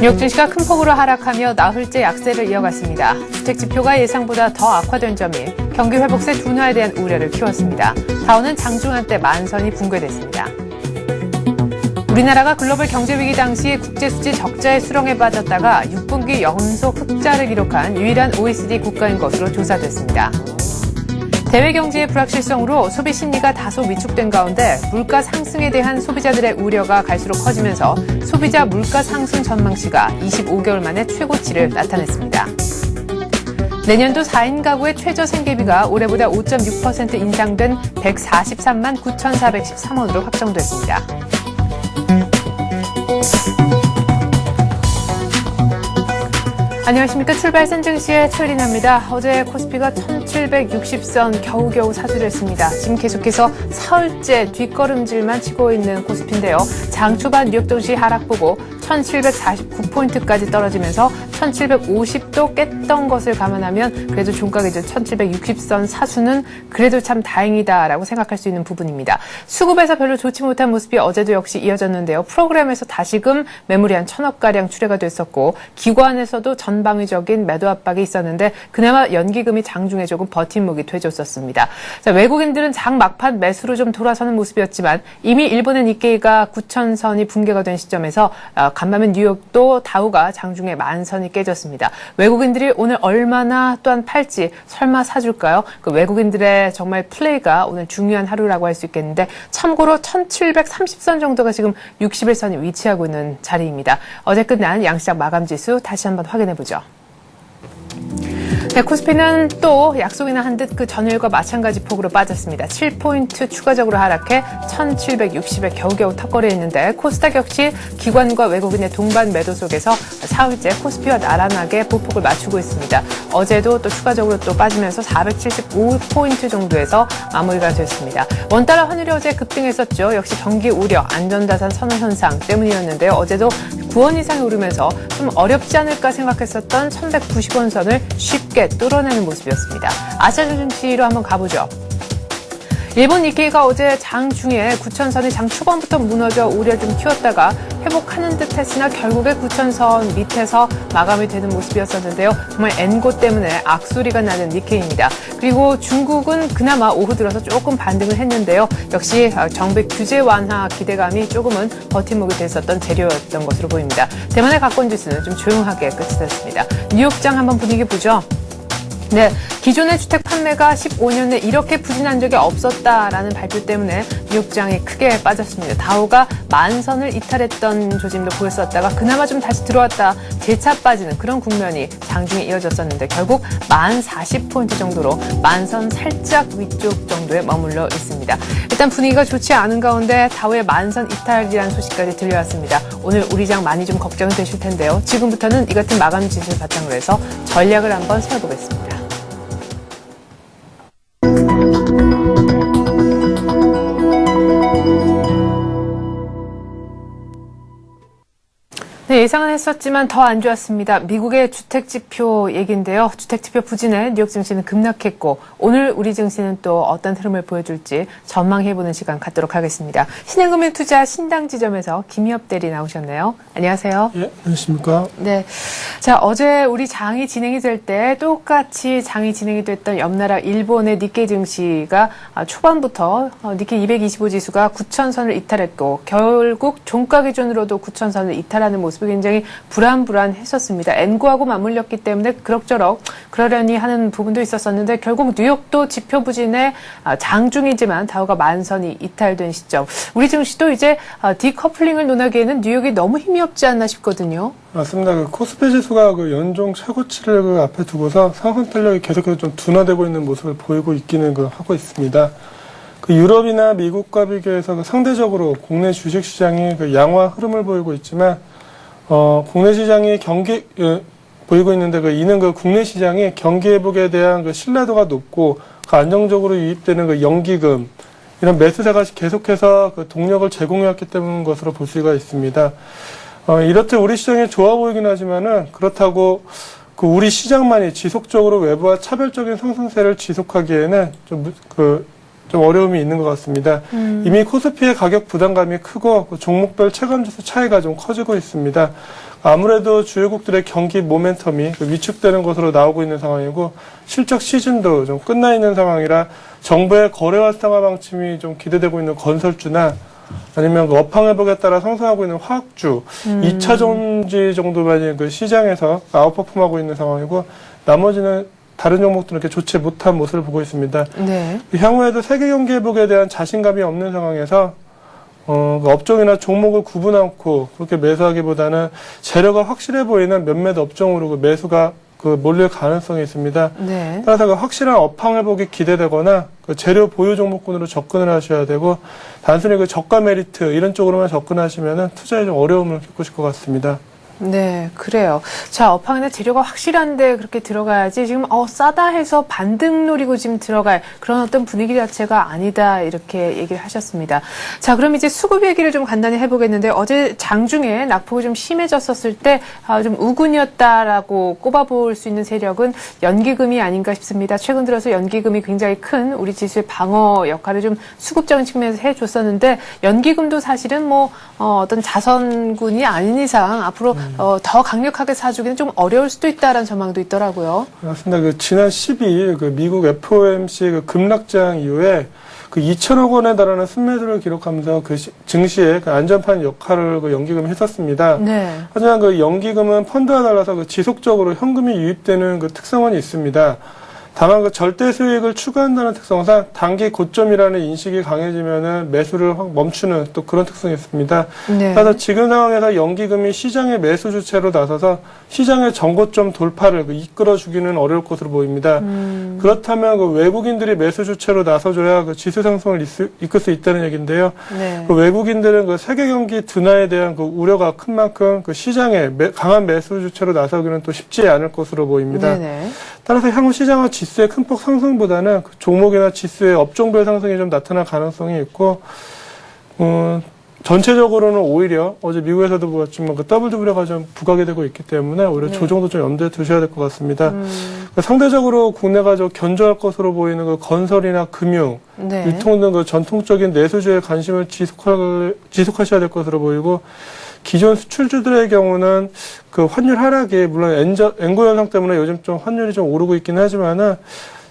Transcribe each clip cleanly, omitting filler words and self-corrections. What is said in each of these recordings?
뉴욕 증시가 큰 폭으로 하락하며 나흘째 약세를 이어갔습니다. 주택 지표가 예상보다 더 악화된 점이 경기 회복세 둔화에 대한 우려를 키웠습니다. 다우는 장중 한때 만선이 붕괴됐습니다. 우리나라가 글로벌 경제위기 당시 국제수지 적자의 수렁에 빠졌다가 6분기 연속 흑자를 기록한 유일한 OECD 국가인 것으로 조사됐습니다. 대외 경제의 불확실성으로 소비 심리가 다소 위축된 가운데 물가 상승에 대한 소비자들의 우려가 갈수록 커지면서 소비자 물가 상승 전망치가 25개월 만에 최고치를 나타냈습니다. 내년도 4인 가구의 최저 생계비가 올해보다 5.6% 인상된 143만 9,413원으로 확정됐습니다. 안녕하십니까. 출발선 증시의 최리나입니다. 어제 코스피가 1760선 겨우겨우 사수했습니다. 지금 계속해서 사흘째 뒷걸음질만 치고 있는 코스피인데요. 장 초반 뉴욕 증시 하락보고 1749포인트까지 떨어지면서 1750도 깼던 것을 감안하면 그래도 종가 기준 1760선 사수는 그래도 참 다행이다라고 생각할 수 있는 부분입니다. 수급에서 별로 좋지 못한 모습이 어제도 역시 이어졌는데요. 프로그램에서 다시금 매물이 한 1,000억가량 출회가 됐었고 기관에서도 전방위적인 매도 압박이 있었는데 그나마 연기금이 장중에 조금 버팀목이 돼줬었습니다. 자, 외국인들은 장 막판 매수로 좀 돌아서는 모습이었지만 이미 일본의 니케이가 9,000선이 붕괴가 된 시점에서 간밤에 뉴욕도 다우가 장중에 만선이 깨졌습니다. 외국인들이 오늘 얼마나 또한 팔지 설마 사줄까요? 그 외국인들의 정말 플레이가 오늘 중요한 하루라고 할 수 있겠는데 참고로 1730선 정도가 지금 61선이 위치하고 있는 자리입니다. 어제 끝난 양시장 마감지수 다시 한번 확인해보죠. 네, 코스피는 또 약속이나 한 듯 그 전일과 마찬가지 폭으로 빠졌습니다. 7포인트 추가적으로 하락해 1760에 겨우겨우 턱걸이했는데 코스닥 역시 기관과 외국인의 동반 매도 속에서 사흘째 코스피와 나란하게 보폭을 맞추고 있습니다. 어제도 또 추가적으로 또 빠지면서 475포인트 정도에서 마무리가 됐습니다. 원달러 환율이 어제 급등했었죠. 역시 경기 우려, 안전자산 선호 현상 때문이었는데요. 어제도 9원 이상이 오르면서 좀 어렵지 않을까 생각했었던 1190원 선을 쉽게 뚫어내는 모습이었습니다. 아시아 증시로 한번 가보죠. 일본 니케이가 어제 장 중에 9,000선이 장 초반부터 무너져 우려를 좀 키웠다가 회복하는 듯 했으나 결국에 9,000선 밑에서 마감이 되는 모습이었었는데요. 정말 엔고 때문에 악소리가 나는 니케이입니다. 그리고 중국은 그나마 오후 들어서 조금 반등을 했는데요. 역시 정부 규제 완화 기대감이 조금은 버팀목이 됐었던 재료였던 것으로 보입니다. 대만의 가권지수는 좀 조용하게 끝이 됐습니다. 뉴욕장 한번 분위기 보죠. 네, 기존의 주택 판매가 15년에 이렇게 부진한 적이 없었다라는 발표 때문에 뉴욕장이 크게 빠졌습니다. 다우가 만선을 이탈했던 조짐도 보였었다가 그나마 좀 다시 들어왔다 재차 빠지는 그런 국면이 장중에 이어졌었는데 결국 1040포인트 정도로 만선 살짝 위쪽 정도에 머물러 있습니다. 일단 분위기가 좋지 않은 가운데 다우의 만선 이탈이라는 소식까지 들려왔습니다. 오늘 우리 장 많이 좀 걱정이 되실 텐데요. 지금부터는 이 같은 마감 지수를 바탕으로 해서 전략을 한번 세워보겠습니다. 네, 예상은 했었지만 더 안 좋았습니다. 미국의 주택지표 얘기인데요. 주택지표 부진에 뉴욕 증시는 급락했고 오늘 우리 증시는 또 어떤 흐름을 보여줄지 전망해보는 시간 갖도록 하겠습니다. 신한금융투자 신당지점에서 김희엽 대리 나오셨네요. 안녕하세요. 예, 안녕하십니까. 네, 자 어제 우리 장이 진행이 될 때 똑같이 장이 진행이 됐던 옆나라 일본의 니케이 증시가 초반부터 니케이 225 지수가 9,000선을 이탈했고 결국 종가 기준으로도 9,000선을 이탈하는 모습이 굉장히 불안했었습니다. 엔고하고 맞물렸기 때문에 그럭저럭 그러려니 하는 부분도 있었었는데 결국 뉴욕도 지표 부진에 장중이지만 다우가 만선이 이탈된 시점. 우리 증시도 이제 디커플링을 논하기에는 뉴욕이 너무 힘이 없지 않나 싶거든요. 맞습니다. 그 코스피 지수가 그 연중 최고치를 그 앞에 두고서 상승 탄력이 계속해서 좀 둔화되고 있는 모습을 보이고 있기는 하고 있습니다. 그 유럽이나 미국과 비교해서 그 상대적으로 국내 주식 시장이 그 양화 흐름을 보이고 있지만 국내 시장이 보이고 있는데 이는 그 국내 시장이 경기 회복에 대한 그 신뢰도가 높고 그 안정적으로 유입되는 그 연기금 이런 매수세가 계속해서 그 동력을 제공해왔기 때문인 것으로 볼 수가 있습니다. 이렇듯 우리 시장이 좋아 보이긴 하지만은 그렇다고 그 우리 시장만이 지속적으로 외부와 차별적인 상승세를 지속하기에는 좀 좀 어려움이 있는 것 같습니다. 이미 코스피의 가격 부담감이 크고 종목별 체감지수 차이가 좀 커지고 있습니다. 아무래도 주요국들의 경기 모멘텀이 위축되는 것으로 나오고 있는 상황이고 실적 시즌도 좀 끝나 있는 상황이라 정부의 거래 활성화 방침이 좀 기대되고 있는 건설주나 아니면 그 업황회복에 따라 상승하고 있는 화학주, 2차 전지 정도만이 그 시장에서 아웃퍼폼하고 있는 상황이고 나머지는 다른 종목들은 이렇게 좋지 못한 모습을 보고 있습니다. 네. 향후에도 세계 경기 회복에 대한 자신감이 없는 상황에서 그 업종이나 종목을 구분 않고 그렇게 매수하기보다는 재료가 확실해 보이는 몇몇 업종으로 그 매수가 그 몰릴 가능성이 있습니다. 네. 따라서 그 확실한 업황 회복이 기대되거나 그 재료 보유 종목군으로 접근을 하셔야 되고 단순히 그 저가 메리트 이런 쪽으로만 접근하시면은 투자에 좀 어려움을 겪으실 것 같습니다. 네, 그래요. 자, 업황이나 재료가 확실한데 그렇게 들어가야지 지금 싸다 해서 반등 노리고 지금 들어갈 그런 어떤 분위기 자체가 아니다 이렇게 얘기를 하셨습니다. 자, 그럼 이제 수급 얘기를 좀 간단히 해보겠는데 어제 장중에 낙폭이 좀 심해졌었을 때 좀 우군이었다라고 꼽아볼 수 있는 세력은 연기금이 아닌가 싶습니다. 최근 들어서 연기금이 굉장히 큰 우리 지수의 방어 역할을 좀 수급적인 측면에서 해줬었는데 연기금도 사실은 어떤 자선군이 아닌 이상 앞으로 더 강력하게 사주기는 좀 어려울 수도 있다라는 전망도 있더라고요. 맞습니다. 그 지난 12일 그 미국 FOMC 그 급락장 이후에 그 2천억 원에 달하는 순매수를 기록하면서 그 증시의 그 안전판 역할을 그 연기금이 했었습니다. 네. 하지만 그 연기금은 펀드와 달라서 그 지속적으로 현금이 유입되는 그 특성은 있습니다. 다만 그 절대 수익을 추구한다는 특성상 단기 고점이라는 인식이 강해지면은 매수를 확 멈추는 또 그런 특성이 있습니다. 네. 그래서 지금 상황에서 연기금이 시장의 매수 주체로 나서서 시장의 정고점 돌파를 이끌어주기는 어려울 것으로 보입니다. 그렇다면 그 외국인들이 매수 주체로 나서줘야 그 지수 상승을 이끌 수 있다는 얘기인데요. 네. 그 외국인들은 그 세계 경기 둔화에 대한 그 우려가 큰 만큼 그 시장에 강한 매수 주체로 나서기는 또 쉽지 않을 것으로 보입니다. 네네. 따라서 향후 시장은 지수의 큰 폭 상승보다는 그 종목이나 지수의 업종별 상승이 좀 나타날 가능성이 있고, 전체적으로는 오히려 어제 미국에서도 보았지만 그 더블 우려가 좀 부각이 되고 있기 때문에 오히려 네. 조정도 좀 염두에 두셔야 될 것 같습니다. 상대적으로 국내가 좀 견조할 것으로 보이는 그 건설이나 금융, 네. 유통 등 그 전통적인 내수주에 관심을 지속하셔야 될 것으로 보이고, 기존 수출주들의 경우는 그 환율 하락이 물론 엔고 현상 때문에 요즘 좀 환율이 좀 오르고 있긴 하지만은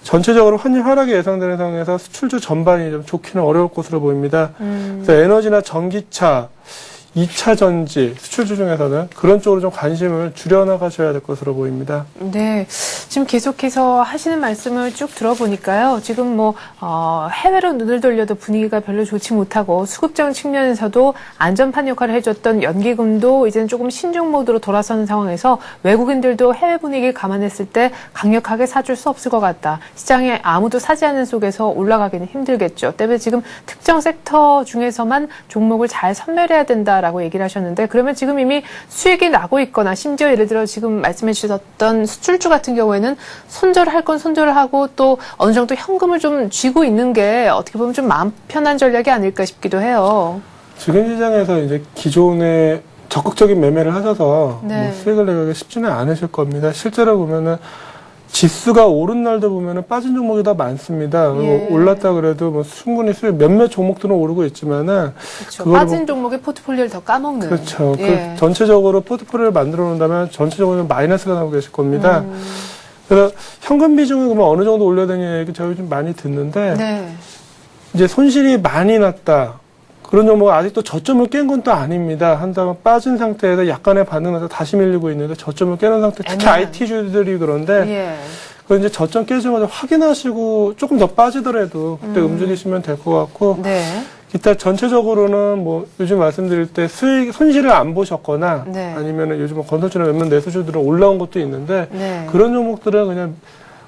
전체적으로 환율 하락이 예상되는 상황에서 수출주 전반이 좀 좋기는 어려울 것으로 보입니다. 그래서 에너지나 전기차, 2차 전지, 수출주 중에서는 그런 쪽으로 좀 관심을 줄여나가셔야 될 것으로 보입니다. 네. 지금 계속해서 하시는 말씀을 쭉 들어보니까요. 지금 해외로 눈을 돌려도 분위기가 별로 좋지 못하고 수급적인 측면에서도 안전판 역할을 해줬던 연기금도 이제는 조금 신중 모드로 돌아서는 상황에서 외국인들도 해외 분위기를 감안했을 때 강력하게 사줄 수 없을 것 같다. 시장에 아무도 사지 않는 속에서 올라가기는 힘들겠죠. 때문에 지금 특정 섹터 중에서만 종목을 잘 선별해야 된다. 라고 얘기를 하셨는데 그러면 지금 이미 수익이 나고 있거나 심지어 예를 들어 지금 말씀해 주셨던 수출주 같은 경우에는 손절을 할 건 손절을 하고 또 어느 정도 현금을 좀 쥐고 있는 게 어떻게 보면 좀 마음 편한 전략이 아닐까 싶기도 해요. 지금 시장에서 이제 기존에 적극적인 매매를 하셔서 네. 수익을 내기 쉽지는 않으실 겁니다. 실제로 보면은 지수가 오른 날도 보면은 빠진 종목이 더 많습니다. 예. 올랐다 그래도 충분히 수익 몇몇 종목들은 오르고 있지만은 그렇죠. 빠진 종목의 포트폴리오를 더 까먹는. 그렇죠. 예. 그 전체적으로 포트폴리오를 만들어 놓는다면 전체적으로 마이너스가 나오고 계실 겁니다. 그래서 현금 비중을 그러면 어느 정도 올려야 되냐 얘기 저희 좀 많이 듣는데 네. 이제 손실이 많이 났다. 그런 종목은 아직도 저점을 깬 건 또 아닙니다. 한다면 빠진 상태에서 약간의 반응 나서 다시 밀리고 있는데 저점을 깨는 상태, 특히 애매한. IT주들이 그런데 예. 그 이제 저점 깨지마자 확인하시고 조금 더 빠지더라도 그때 움직이시면 될 것 같고 네. 기타 전체적으로는 요즘 말씀드릴 때 손실을 안 보셨거나 네. 아니면은 요즘 건설주나 몇몇 내수주들은 올라온 것도 있는데 네. 그런 종목들은 그냥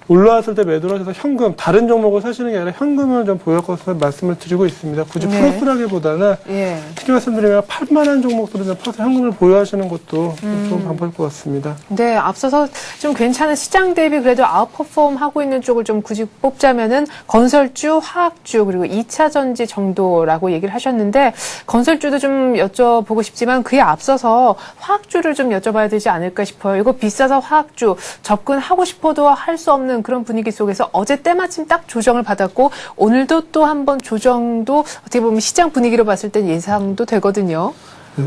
올라왔을 때 매도를 하셔서 현금, 다른 종목을 사시는 게 아니라 현금을 좀 보유할 것을 말씀을 드리고 있습니다. 굳이 네. 프로스라기보다는 예. 쉽게 말씀드리면 팔만한 종목들은 좀 현금을 보유하시는 것도 좋은 방법일 것 같습니다. 네, 앞서서 좀 괜찮은 시장 대비 그래도 아웃퍼폼 하고 있는 쪽을 좀 굳이 뽑자면은 건설주, 화학주 그리고 2차 전지 정도라고 얘기를 하셨는데 건설주도 좀 여쭤보고 싶지만 그에 앞서서 화학주를 좀 여쭤봐야 되지 않을까 싶어요. 이거 비싸서 화학주 접근하고 싶어도 할 수 없는 올라오는 그런 분위기 속에서 어제 때마침 딱 조정을 받았고 오늘도 또 한 번 조정도 어떻게 보면 시장 분위기로 봤을 땐 예상도 되거든요.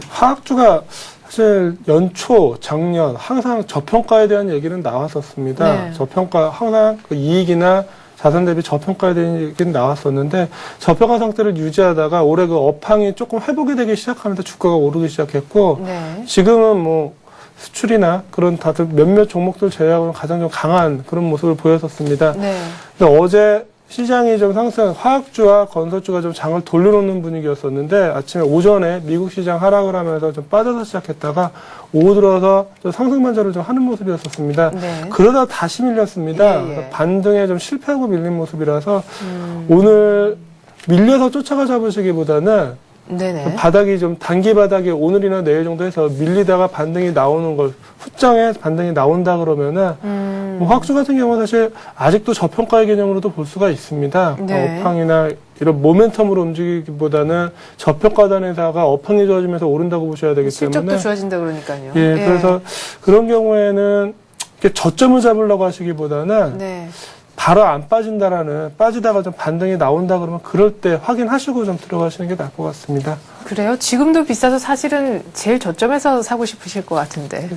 화학주가 사실 연초, 작년 항상 저평가에 대한 얘기는 나왔었습니다. 네. 저평가 항상 그 이익이나 자산 대비 저평가에 대한 얘기는 나왔었는데 저평가 상태를 유지하다가 올해 그 업황이 조금 회복이 되기 시작하면서 주가가 오르기 시작했고 네. 지금은 뭐 수출이나 그런 다들 몇몇 종목들 제외하고는 가장 좀 강한 그런 모습을 보였었습니다. 네. 근데 어제 시장이 좀 상승, 화학주와 건설주가 좀 장을 돌려놓는 분위기였었는데 아침에 오전에 미국 시장 하락을 하면서 좀 빠져서 시작했다가 오후 들어서 좀 상승 반전을 좀 하는 모습이었었습니다. 네. 그러다 다시 밀렸습니다. 예, 예. 반등에 좀 실패하고 밀린 모습이라서 오늘 밀려서 쫓아가 잡으시기보다는 네네. 바닥이 좀 단기 바닥이 오늘이나 내일 정도 해서 밀리다가 반등이 나오는 걸 후정에 반등이 나온다 그러면은 뭐 화학주 같은 경우는 사실 아직도 저평가의 개념으로도 볼 수가 있습니다. 네. 업황이나 이런 모멘텀으로 움직이기보다는 저평가된 회사가 업황이 좋아지면서 오른다고 보셔야 되기 실적도 때문에 좋아진다 그러니까요. 예, 그래서 그런 경우에는 이렇게 저점을 잡으려고 하시기보다는 네. 바로 안 빠진다라는 빠지다가 좀 반등이 나온다 그러면 그럴 때 확인하시고 좀 들어가시는 게 나을 것 같습니다. 그래요? 지금도 비싸서 사실은 제일 저점에서 사고 싶으실 것 같은데.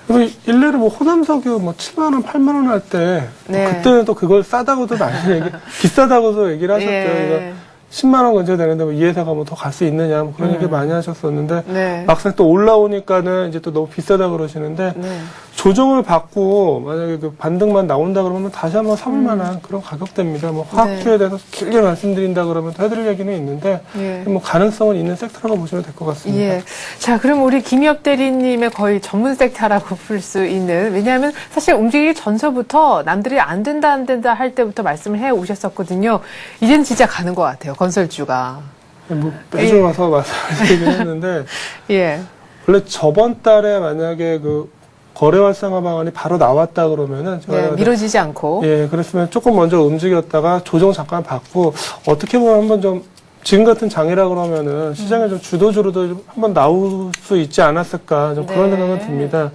그리고 일례로 뭐 호남석유 뭐 7만 원, 8만 원 할 때 네. 그때는 또 그걸 싸다고도 많이 비싸다고도 얘기를 하셨죠. 예. 이거 10만 원 근처 되는데 뭐 이 회사가 뭐 더 갈 수 있느냐 뭐 그런 얘기 많이 하셨었는데 네. 막상 또 올라오니까는 이제 또 너무 비싸다 그러시는데 네. 조정을 받고 만약에 그 반등만 나온다 그러면 다시 한번 사볼 만한 그런 가격대입니다. 뭐 화학주에 대해서 길게 말씀드린다 그러면 또 해드릴 얘기는 있는데 예. 뭐 가능성은 있는 섹터라고 보시면 될 것 같습니다. 예. 자, 그럼 우리 김희엽 대리님의 거의 전문 섹터라고 볼 수 있는, 왜냐하면 사실 움직이기 전서부터 남들이 안 된다 할 때부터 말씀을 해 오셨었거든요. 이제는 진짜 가는 것 같아요, 건설주가. 뭐 빼줘와서 말씀드리긴 했는데 예. 원래 저번 달에 만약에 그 거래 활성화 방안이 바로 나왔다 그러면은 네, 미뤄지지 않고. 예, 그랬으면 조금 먼저 움직였다가 조정 잠깐 받고 어떻게 보면 한번 좀 지금 같은 장이라 그러면은 시장에 좀 주도주로도 한번 나올 수 있지 않았을까 좀 그런 네. 생각은 듭니다.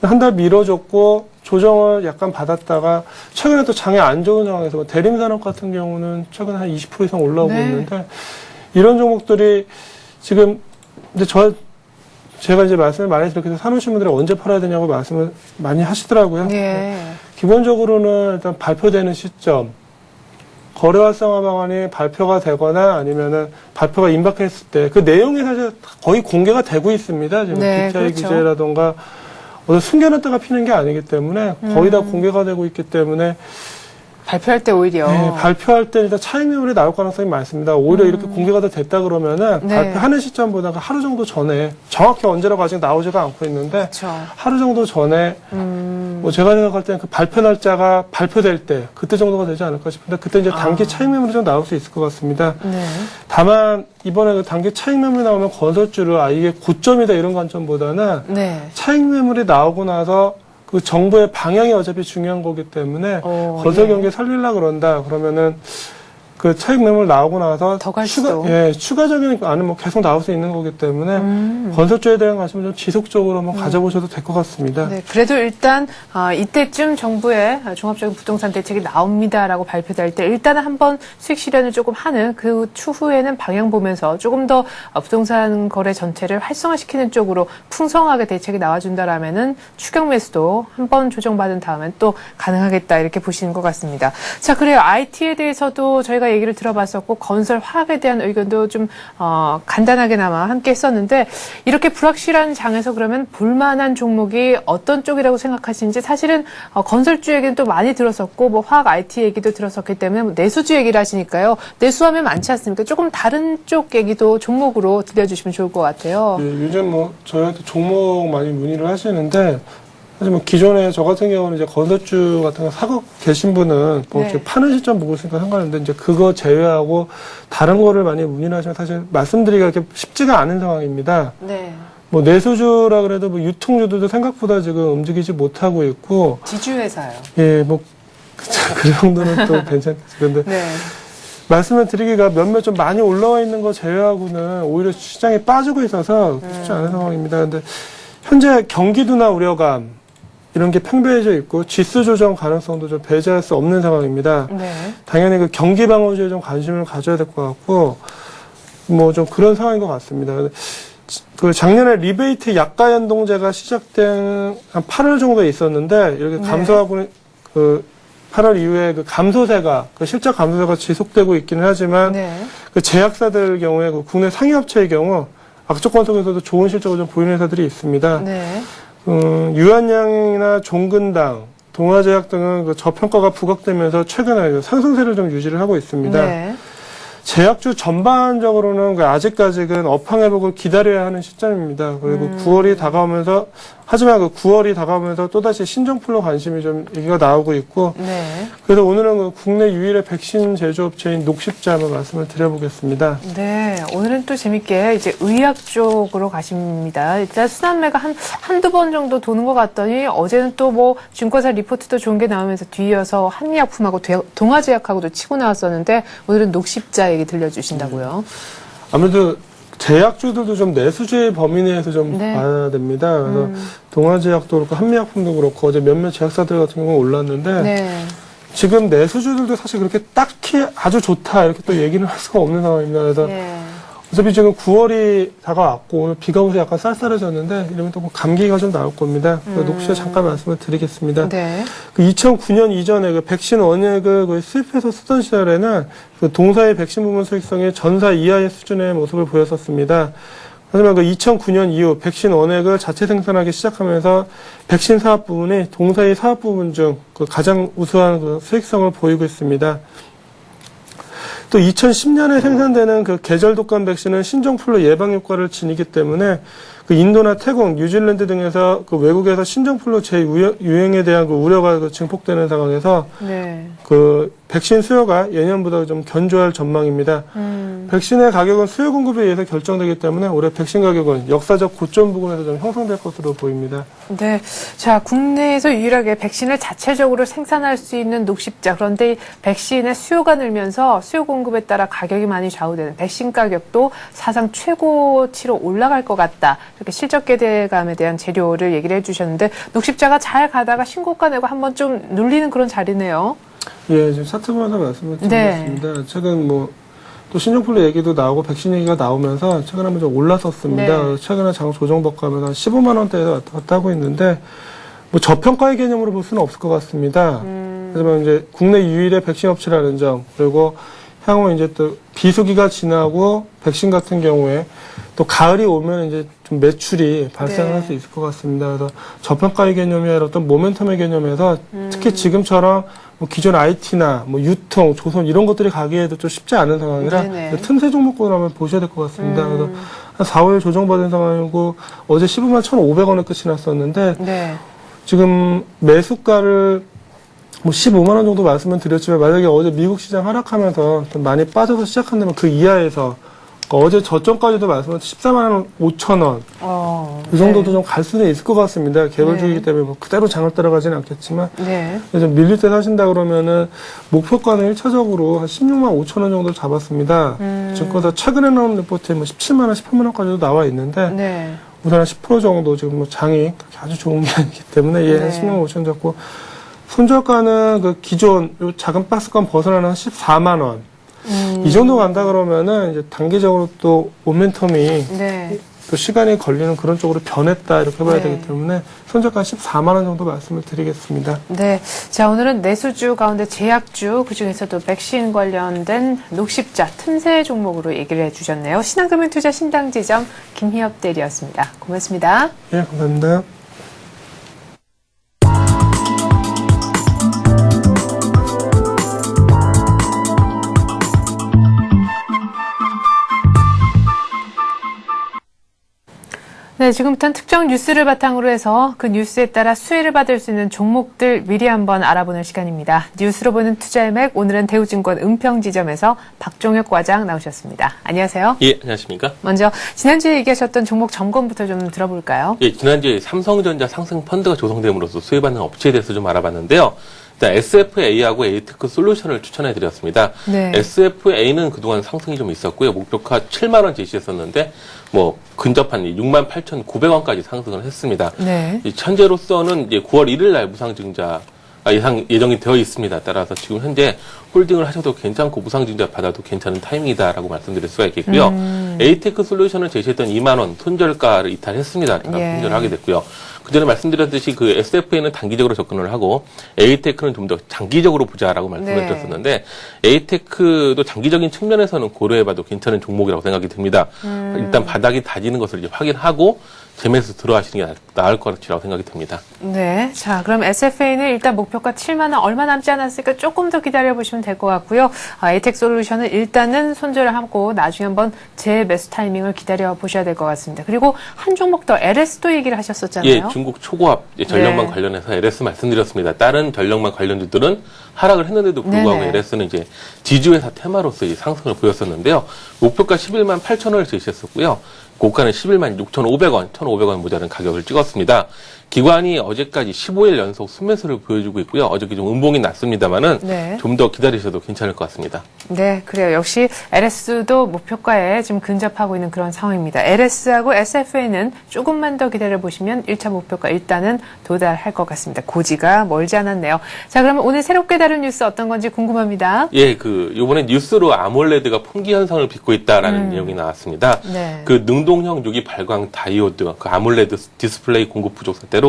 한 달 미뤄졌고 조정을 약간 받았다가 최근에 또 장이 안 좋은 상황에서 뭐 대림산업 같은 경우는 최근에 한 20% 이상 올라오고 네. 있는데 이런 종목들이 지금 이제 제가 이제 말씀을 많이 드렸기 사놓으신 분들이 언제 팔아야 되냐고 말씀을 많이 하시더라고요. 예. 기본적으로는 일단 발표되는 시점, 거래 활성화 방안이 발표가 되거나 아니면은 발표가 임박했을 때 그 내용이 사실 거의 공개가 되고 있습니다. 지금 네, PPI 그렇죠. 규제라던가 어디 숨겨놨다가 피는 게 아니기 때문에 거의 다 공개가 되고 있기 때문에 발표할 때 오히려. 네, 발표할 때 일단 차익 매물이 나올 가능성이 많습니다. 오히려 이렇게 공개가 다 됐다 그러면은 네. 발표하는 시점보다가 하루 정도 전에 정확히 언제라고 아직 나오지가 않고 있는데 그렇죠. 하루 정도 전에 뭐 제가 생각할 때는 그 발표 날짜가 발표될 때 그때 정도가 되지 않을까 싶은데 그때 이제 단기 차익 매물이 좀 나올 수 있을 것 같습니다. 네. 다만 이번에 그 단기 차익 매물이 나오면 건설주를 이게 고점이다 이런 관점보다는 네. 차익 매물이 나오고 나서 그 정부의 방향이 어차피 중요한 거기 때문에 건설 경기 살리려고 그런다 그러면은 그 차익 매물 나오고 나서 더 갈 수도. 추가적인 안은 뭐 계속 나올 수 있는 거기 때문에 건설주에 대한 관심을 좀 지속적으로 한번 가져보셔도 될 것 같습니다. 네, 그래도 일단 이때쯤 정부의 종합적인 부동산 대책이 나옵니다라고 발표될 때 일단은 한번 수익 실현을 조금 하는 그 추후에는 방향 보면서 조금 더 부동산 거래 전체를 활성화시키는 쪽으로 풍성하게 대책이 나와준다라면은 추격 매수도 한번 조정받은 다음엔 또 가능하겠다 이렇게 보시는 것 같습니다. 자, 그래요. IT에 대해서도 저희가 얘기를 들어봤었고 건설 화학에 대한 의견도 좀 간단하게나마 함께 했었는데 이렇게 불확실한 장에서 그러면 볼만한 종목이 어떤 쪽이라고 생각하시는지 사실은 건설주 얘기는 또 많이 들었었고 뭐 화학 IT 얘기도 들었었기 때문에 뭐 내수주 얘기를 하시니까요. 내수하면 많지 않습니까? 조금 다른 쪽 얘기도 종목으로 들려주시면 좋을 것 같아요. 예, 요즘 뭐 저희한테 종목 많이 문의를 하시는데 사실 뭐 기존에 저 같은 경우는 이제 건설주 같은 거 사고 계신 분은 뭐 네. 파는 시점 보고 있으니까 상관없는데 이제 그거 제외하고 다른 거를 많이 문의를 하시면 사실 말씀드리기가 그렇게 쉽지가 않은 상황입니다. 네. 뭐 내수주라 그래도 뭐 유통주들도 생각보다 지금 움직이지 못하고 있고 지주회사요. 예, 뭐 그 정도는 또 괜찮겠죠. 근데 네. 말씀을 드리기가 몇몇 좀 많이 올라와 있는 거 제외하고는 오히려 시장이 빠지고 있어서 쉽지 않은 상황입니다. 근데 현재 경기도나 우려감 이런 게 팽배해져 있고 지수 조정 가능성도 좀 배제할 수 없는 상황입니다. 네. 당연히 그 경기 방어주에 좀 관심을 가져야 될 것 같고 뭐 좀 그런 상황인 것 같습니다. 그 작년에 리베이트 약가 연동제가 시작된 한 8월 정도에 있었는데 이렇게 감소하고 그 8월 이후에 그 감소세가 그 실적 감소세가 지속되고 있기는 하지만 그 제약사들 경우에 그 국내 상위 업체의 경우 악조건 속에서도 좋은 실적을 좀 보이는 회사들이 있습니다. 유한양이나 종근당, 동아제약 등은 그 저평가가 부각되면서 최근에 상승세를 좀 유지를 하고 있습니다. 제약주 전반적으로는 아직까지는 업황 회복을 기다려야 하는 시점입니다. 그리고 9월이 다가오면서 하지만 그 9월이 다가오면서 또다시 신종플루 관심이 좀 얘기가 나오고 있고 그래서 오늘은 그 국내 유일의 백신 제조업체인 녹십자 한번 말씀을 드려보겠습니다. 네, 오늘은 또 재밌게 이제 의학 쪽으로 가십니다. 일단 순환매가 한두 번 정도 도는 것 같더니 어제는 또 뭐 증권사 리포트도 좋은 게 나오면서 뒤이어서 한미약품하고 동아제약하고도 치고 나왔었는데 오늘은 녹십자 얘기 들려주신다고요. 아무래도 제약주들도 좀 내수주의 범위 내에서 좀 봐야 됩니다. 그래서 동아제약도 그렇고 한미약품도 그렇고 어제 몇몇 제약사들 같은 경우는 올랐는데 지금 내수주들도 사실 그렇게 딱히 아주 좋다 이렇게 또 얘기는 할 수가 없는 상황입니다. 그래서 어차피 지금 9월이 다가왔고 오늘 비가 오면서 약간 쌀쌀해졌는데 이러면 또 감기가 좀 나올 겁니다. 녹시에 잠깐 말씀을 드리겠습니다. 그 2009년 이전에 그 백신 원액을 거의 수입해서 쓰던 시절에는 그 동사의 백신 부문 수익성이 전사 이하의 수준의 모습을 보였었습니다. 하지만 그 2009년 이후 백신 원액을 자체 생산하기 시작하면서 백신 사업 부분이 동사의 사업 부분 중 그 가장 우수한 그 수익성을 보이고 있습니다. 또 2010년에 생산되는 그 계절 독감 백신은 신종플루 예방 효과를 지니기 때문에 그 인도나 태국, 뉴질랜드 등에서 그 외국에서 신종플루 재유행에 대한 그 우려가 그 증폭되는 상황에서 그 백신 수요가 예년보다 좀 견조할 전망입니다. 백신의 가격은 수요 공급에 의해서 결정되기 때문에 올해 백신 가격은 역사적 고점 부근에서 좀 형성될 것으로 보입니다. 네. 자, 국내에서 유일하게 백신을 자체적으로 생산할 수 있는 녹십자. 그런데 이 백신의 수요가 늘면서 수요 공급에 따라 가격이 많이 좌우되는 백신 가격도 사상 최고치로 올라갈 것 같다. 이렇게 실적 기대감에 대한 재료를 얘기를 해주셨는데 녹십자가 잘 가다가 신고가 내고 한번 좀 눌리는 그런 자리네요. 예, 지금 차트 보면서 말씀을 드리겠습니다. 최근 뭐 또 신종플루 얘기도 나오고 백신 얘기가 나오면서 최근 한번 좀 올랐었습니다. 최근에 장 조정법가면 한 15만 원대에서 왔다 갔다 하고 있는데 뭐 저평가의 개념으로 볼 수는 없을 것 같습니다. 하지만 이제 국내 유일의 백신 업체라는 점 그리고 향후 이제 또 비수기가 지나고 백신 같은 경우에 또 가을이 오면 이제 좀 매출이 발생할 수 있을 것 같습니다. 그래서 저평가의 개념이 아니라 어떤 모멘텀의 개념에서 특히 지금처럼 뭐 기존 IT나 뭐 유통, 조선 이런 것들이 가기에도 좀 쉽지 않은 상황이라 틈새 종목군을 한번 보셔야 될 것 같습니다. 그래서 한 4, 5일 조정받은 상황이고 어제 15만 1,500원에 끝이 났었는데 지금 매수가를 뭐 15만 원 정도 말씀을 드렸지만 만약에 어제 미국 시장 하락하면서 좀 많이 빠져서 시작한다면 그 이하에서 어제 저점까지도 말씀을 14만 5천 원. 이 정도도 좀 갈 수는 있을 것 같습니다. 개별주의이기 때문에 뭐 그대로 장을 따라가지는 않겠지만. 좀 밀릴 때 사신다 그러면은 목표가는 1차적으로 한 16만 5천 원 정도 잡았습니다. 증권사 최근에 나온 리포트에 뭐 17만 원, 18만 원까지도 나와 있는데. 우선 한 10% 정도 지금 뭐 장이 그렇게 아주 좋은 게 아니기 때문에 예, 16만 5천 원 잡고. 손절가는 그 기존 요 작은 박스권 벗어나는 한 14만 원. 이 정도 간다 그러면은 이제 단기적으로 또 모멘텀이 또 시간이 걸리는 그런 쪽으로 변했다 이렇게 봐야 되기 때문에 손절가 14만 원 정도 말씀을 드리겠습니다. 네. 자, 오늘은 내수주 가운데 제약주 그중에서도 백신 관련된 녹십자 틈새 종목으로 얘기를 해주셨네요. 신한금융투자 신당지점 김희엽 대리였습니다. 고맙습니다. 네, 감사합니다. 네, 지금부터는 특정 뉴스를 바탕으로 해서 그 뉴스에 따라 수혜를 받을 수 있는 종목들 미리 한번 알아보는 시간입니다. 뉴스로 보는 투자의 맥, 오늘은 대우증권 은평지점에서 박종혁 과장 나오셨습니다. 안녕하세요. 예, 안녕하십니까. 먼저 지난주에 얘기하셨던 종목 점검부터 좀 들어볼까요? 예, 지난주에 삼성전자 상승 펀드가 조성됨으로써 수혜받는 업체에 대해서 좀 알아봤는데요. 일단 SFA하고 에이테크 솔루션을 추천해 드렸습니다. 네. SFA는 그동안 상승이 좀 있었고요. 목표가 7만 원 제시했었는데 뭐 근접한 68,900원까지 상승을 했습니다. 네. 현재로서는 이제 9월 1일 날 무상증자 예정이 되어 있습니다. 따라서 지금 현재 홀딩을 하셔도 괜찮고 무상증자 받아도 괜찮은 타이밍이다라고 말씀드릴 수가 있겠고요. 에이테크 솔루션은 제시했던 2만 원 손절가를 이탈했습니다. 예. 손절을 하게 됐고요. 그전에 말씀드렸듯이 그 SFA는 단기적으로 접근을 하고 에이테크는 좀 더 장기적으로 보자라고 말씀을 네. 드렸었는데 에이테크도 장기적인 측면에서는 고려해봐도 괜찮은 종목이라고 생각이 듭니다. 일단 바닥이 다지는 것을 이제 확인하고 재매수 들어가시는 게 나을 것이라고 생각이 듭니다. 네. 자, 그럼 SFA는 일단 목표가 7만 원 얼마 남지 않았으니까 조금 더 기다려보시면 될 것 같고요. 에이텍 솔루션은 일단은 손절을 하고 나중에 한번 재매수 타이밍을 기다려보셔야 될 것 같습니다. 그리고 한 종목 더 LS도 얘기를 하셨었잖아요. 예, 중국 초고압 전력망 네. 관련해서 LS 말씀드렸습니다. 다른 전력망 관련주들은 하락을 했는데도 불구하고 네네. LS는 이제 지주회사 테마로서 이 상승을 보였었는데요. 목표가 11만 8천 원을 제시했었고요. 고가는 11만 6,500원, 1,500원 모자른 가격을 찍었습니다. 기관이 어제까지 15일 연속 순매수를 보여주고 있고요. 어저께 좀 음봉이 났습니다만은 네. 좀 더 기다리셔도 괜찮을 것 같습니다. 네, 그래요. 역시 LS도 목표가에 지금 근접하고 있는 그런 상황입니다. LS하고 SFA는 조금만 더 기다려보시면 1차 목표가 일단은 도달할 것 같습니다. 고지가 멀지 않았네요. 자, 그러면 오늘 새롭게 다룬 뉴스 어떤 건지 궁금합니다. 예, 요번에 뉴스로 아몰레드가 품귀 현상을 빚고 있다라는 내용이 나왔습니다. 네. 그 능동형 유기 발광 다이오드, 그 아몰레드 디스플레이 공급 부족 사태로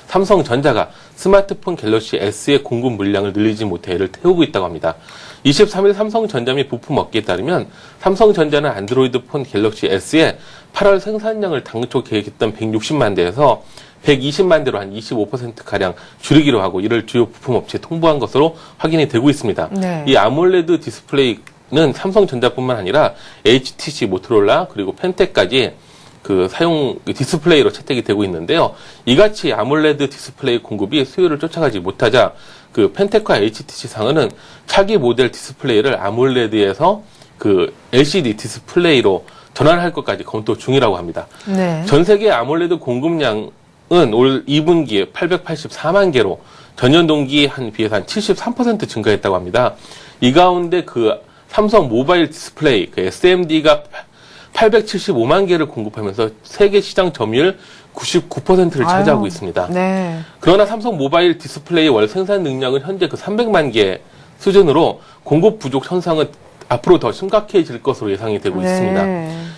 삼성전자가 스마트폰 갤럭시 S의 공급 물량을 늘리지 못해 애를 태우고 있다고 합니다. 23일 삼성전자 및 부품 업계에 따르면 삼성전자는 안드로이드 폰 갤럭시 S의 8월 생산량을 당초 계획했던 160만 대에서 120만 대로 한 25%가량 줄이기로 하고 이를 주요 부품 업체에 통보한 것으로 확인이 되고 있습니다. 네. 이 아몰레드 디스플레이는 삼성전자뿐만 아니라 HTC, 모토로라 그리고 펜텍까지 그 사용 디스플레이로 채택이 되고 있는데요. 이같이 아몰레드 디스플레이 공급이 수요를 쫓아가지 못하자 그 펜텍과 HTC 상은은 차기 모델 디스플레이를 아몰레드에서 그 LCD 디스플레이로 전환할 것까지 검토 중이라고 합니다. 네. 전 세계 아몰레드 공급량은 올 2분기에 884만 개로 전년 동기에 비해서 한 73% 증가했다고 합니다. 이 가운데 그 삼성 모바일 디스플레이 그 SMD가 875만 개를 공급하면서 세계 시장 점유율 99%를 차지하고 있습니다. 네. 그러나 삼성 모바일 디스플레이 월 생산 능력은 현재 그 300만 개 수준으로 공급 부족 현상은 앞으로 더 심각해질 것으로 예상이 되고 있습니다.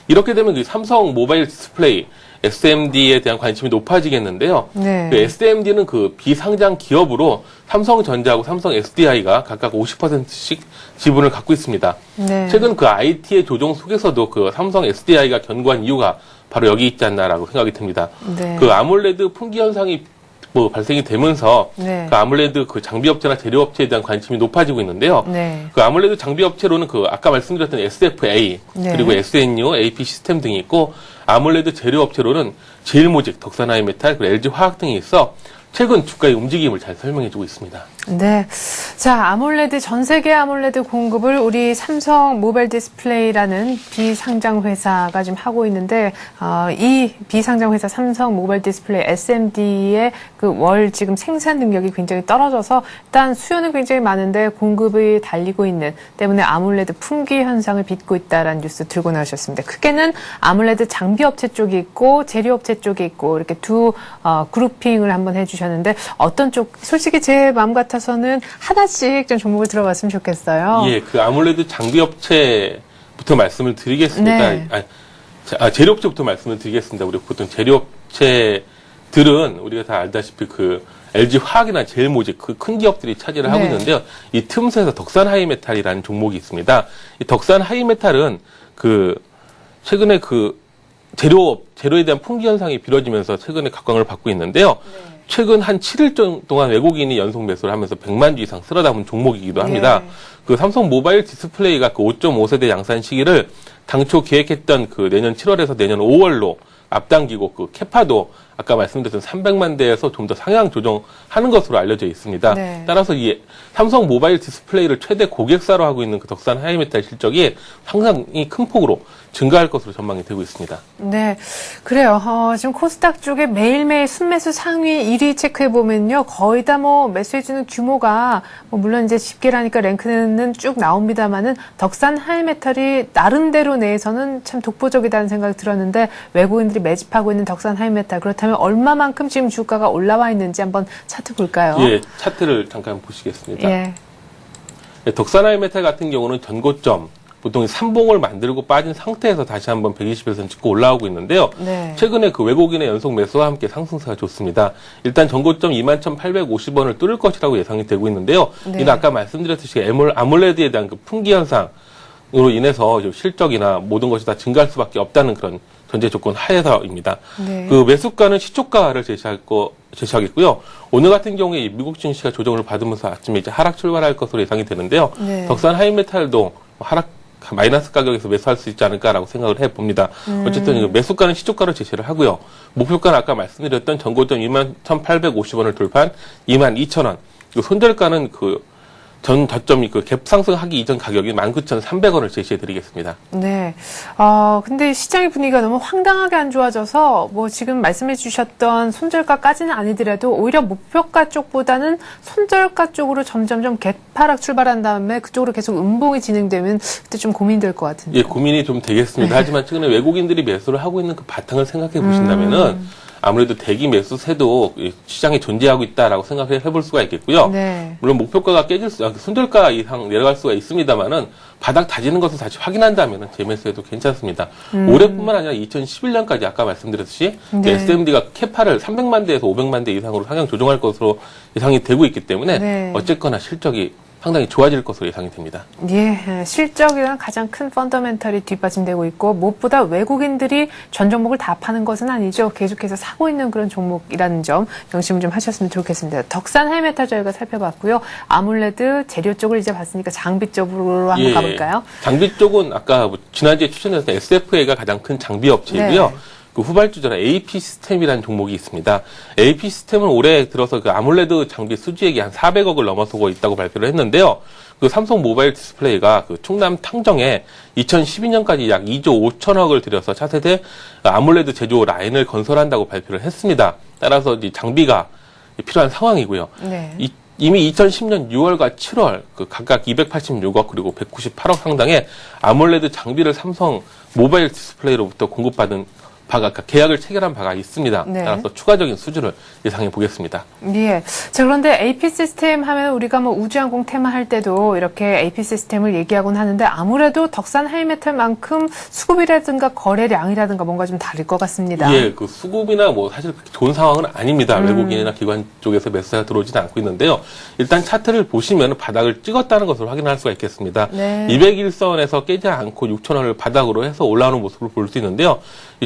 이렇게 되면 그 삼성 모바일 디스플레이 SMD에 대한 관심이 높아지겠는데요. 네. 그 SMD는 그 비상장 기업으로 삼성전자하고 삼성 SDI가 각각 50%씩 지분을 갖고 있습니다. 네. 최근 그 IT의 조정 속에서도 그 삼성 SDI가 견고한 이유가 바로 여기 있지 않나라고 생각이 듭니다. 네. 그 아몰레드 품귀 현상이 발생이 되면서 네. 그 아몰레드 그 장비업체나 재료업체에 대한 관심이 높아지고 있는데요. 네. 그 아몰레드 장비업체로는 그 아까 말씀드렸던 SFA 네. 그리고 SNU, AP 시스템 등이 있고 아몰레드 재료업체로는 제일모직, 덕산하이메탈, 그리고 LG화학 등이 있어 최근 주가의 움직임을 잘 설명해주고 있습니다. 네. 자, 아몰레드, 전 세계 아몰레드 공급을 우리 삼성 모바일 디스플레이라는 비상장 회사가 지금 하고 있는데, 이 비상장 회사 삼성 모바일 디스플레이 SMD의 그 월 지금 생산 능력이 굉장히 떨어져서 일단 수요는 굉장히 많은데 공급이 달리고 있는 때문에 아몰레드 품귀 현상을 빚고 있다라는 뉴스 들고 나오셨습니다. 크게는 아몰레드 장비업체 쪽이 있고 재료업체 쪽이 있고 이렇게 두 그룹핑을 한번 해주셨는데 어떤 쪽, 솔직히 제 마음 같아서는 하나씩 좀 종목을 들어봤으면 좋겠어요. 예, 그 아몰레드 장비업체부터 말씀을 드리겠습니다. 네. 재료업체부터 말씀을 드리겠습니다. 우리 보통 재료업체들은 우리가 다 알다시피 그 LG화학이나 제일모직 그 큰 기업들이 차지를 하고 네. 있는데요. 이 틈새에서 덕산하이메탈이라는 종목이 있습니다. 이 덕산하이메탈은 그 최근에 그 재료에 대한 품귀 현상이 빌어지면서 최근에 각광을 받고 있는데요. 네. 최근 한 7일 동안 외국인이 연속 매수를 하면서 100만 주 이상 쓸어 담은 종목이기도 합니다. 네. 그 삼성 모바일 디스플레이가 그 5.5세대 양산 시기를 당초 계획했던 그 내년 7월에서 내년 5월로 앞당기고 그 캐파도 아까 말씀드렸던 300만 대에서 좀 더 상향 조정하는 것으로 알려져 있습니다. 네. 따라서 이 삼성 모바일 디스플레이를 최대 고객사로 하고 있는 그 덕산 하이메탈 실적이 상당히 큰 폭으로 증가할 것으로 전망이 되고 있습니다. 네, 그래요. 지금 코스닥 쪽에 매일매일 순매수 상위 1위 체크해보면요. 거의 다 뭐 매수해주는 규모가, 물론 이제 집계라니까 랭크는 쭉 나옵니다만은 덕산 하이메탈이 나름대로 내에서는 참 독보적이다는 생각이 들었는데 외국인들이 매집하고 있는 덕산 하이메탈, 그렇다면 얼마만큼 지금 주가가 올라와 있는지 한번 차트 볼까요? 예, 차트를 잠깐 보시겠습니다. 예. 덕산 하이메탈 같은 경우는 전고점, 보통 3봉을 만들고 빠진 상태에서 다시 한번 120에서 찍고 올라오고 있는데요. 네. 최근에 그 외국인의 연속 매수와 함께 상승세가 좋습니다. 일단 전고점 21,850원을 뚫을 것이라고 예상이 되고 있는데요. 네. 이는 아까 말씀드렸듯이 아몰레드에 대한 그 풍기 현상으로 인해서 실적이나 모든 것이 다 증가할 수밖에 없다는 그런 전제 조건 하에서입니다. 네. 그 매수가는 시초가를 제시하겠고요. 오늘 같은 경우에 이 미국 증시가 조정을 받으면서 아침에 이제 하락 출발할 것으로 예상이 되는데요. 네. 덕산 하이메탈도 하락 마이너스 가격에서 매수할 수 있지 않을까라고 생각을 해봅니다. 어쨌든 매수가는 시초가로 제시를 하고요. 목표가는 아까 말씀드렸던 전고점 21,850원을 돌파한 22,000원. 손절가는 전 저점이 갭 상승하기 이전 가격이 19,300원을 제시해드리겠습니다. 네. 근데 시장의 분위기가 너무 황당하게 안 좋아져서 지금 말씀해 주셨던 손절가까지는 아니더라도 오히려 목표가 쪽보다는 손절가 쪽으로 점점점 개파락 출발한 다음에 그쪽으로 계속 음봉이 진행되면 그때 좀 고민될 것 같은데. 예, 고민이 좀 되겠습니다. 하지만 최근에 외국인들이 매수를 하고 있는 그 바탕을 생각해 보신다면은 아무래도 대기 매수세도 시장에 존재하고 있다라고 생각을 해볼 수가 있겠고요. 네. 물론 목표가가 손절가 이상 내려갈 수가 있습니다만은 바닥 다지는 것을 다시 확인한다면은 재매수해도 괜찮습니다. 올해뿐만 아니라 2011년까지 아까 말씀드렸듯이 네. SMD가 캐파를 300만 대에서 500만 대 이상으로 상향 조정할 것으로 예상이 되고 있기 때문에 네. 어쨌거나 실적이 상당히 좋아질 것으로 예상이 됩니다. 예, 실적이란 가장 큰 펀더멘털이 뒷받침되고 있고 무엇보다 외국인들이 전 종목을 다 파는 것은 아니죠. 계속해서 사고 있는 그런 종목이라는 점 명심을 좀 하셨으면 좋겠습니다. 덕산 하이메탈 저희가 살펴봤고요. 아몰레드 재료 쪽을 이제 봤으니까 장비 쪽으로 한번 가볼까요? 장비 쪽은 아까 지난주에 추천했던 SFA가 가장 큰 장비 업체이고요. 네. 그 후발주자로 AP 시스템이라는 종목이 있습니다. AP 시스템은 올해 들어서 그 아몰레드 장비 수주액이 한 400억을 넘어서고 있다고 발표를 했는데요. 그 삼성 모바일 디스플레이가 그 충남 탕정에 2012년까지 약 2조 5천억을 들여서 차세대 아몰레드 제조 라인을 건설한다고 발표를 했습니다. 따라서 이 장비가 필요한 상황이고요. 네. 이미 2010년 6월과 7월 각각 286억 그리고 198억 상당의 아몰레드 장비를 삼성 모바일 디스플레이로부터 공급받은 바가 계약을 체결한 바가 있습니다. 네. 따라서 추가적인 수주를 예상해 보겠습니다. 예. 자, 그런데 AP 시스템 하면 우리가 우주항공 테마 할 때도 이렇게 AP 시스템을 얘기하곤 하는데 아무래도 덕산 하이메탈만큼 수급이라든가 거래량이라든가 뭔가 좀 다를 것 같습니다. 예, 그 수급이나 사실 그렇게 좋은 상황은 아닙니다. 외국인이나 기관 쪽에서 매수가 들어오지는 않고 있는데요. 일단 차트를 보시면 바닥을 찍었다는 것을 확인할 수가 있겠습니다. 네. 201선에서 깨지 않고 6,000원을 바닥으로 해서 올라오는 모습을 볼 수 있는데요.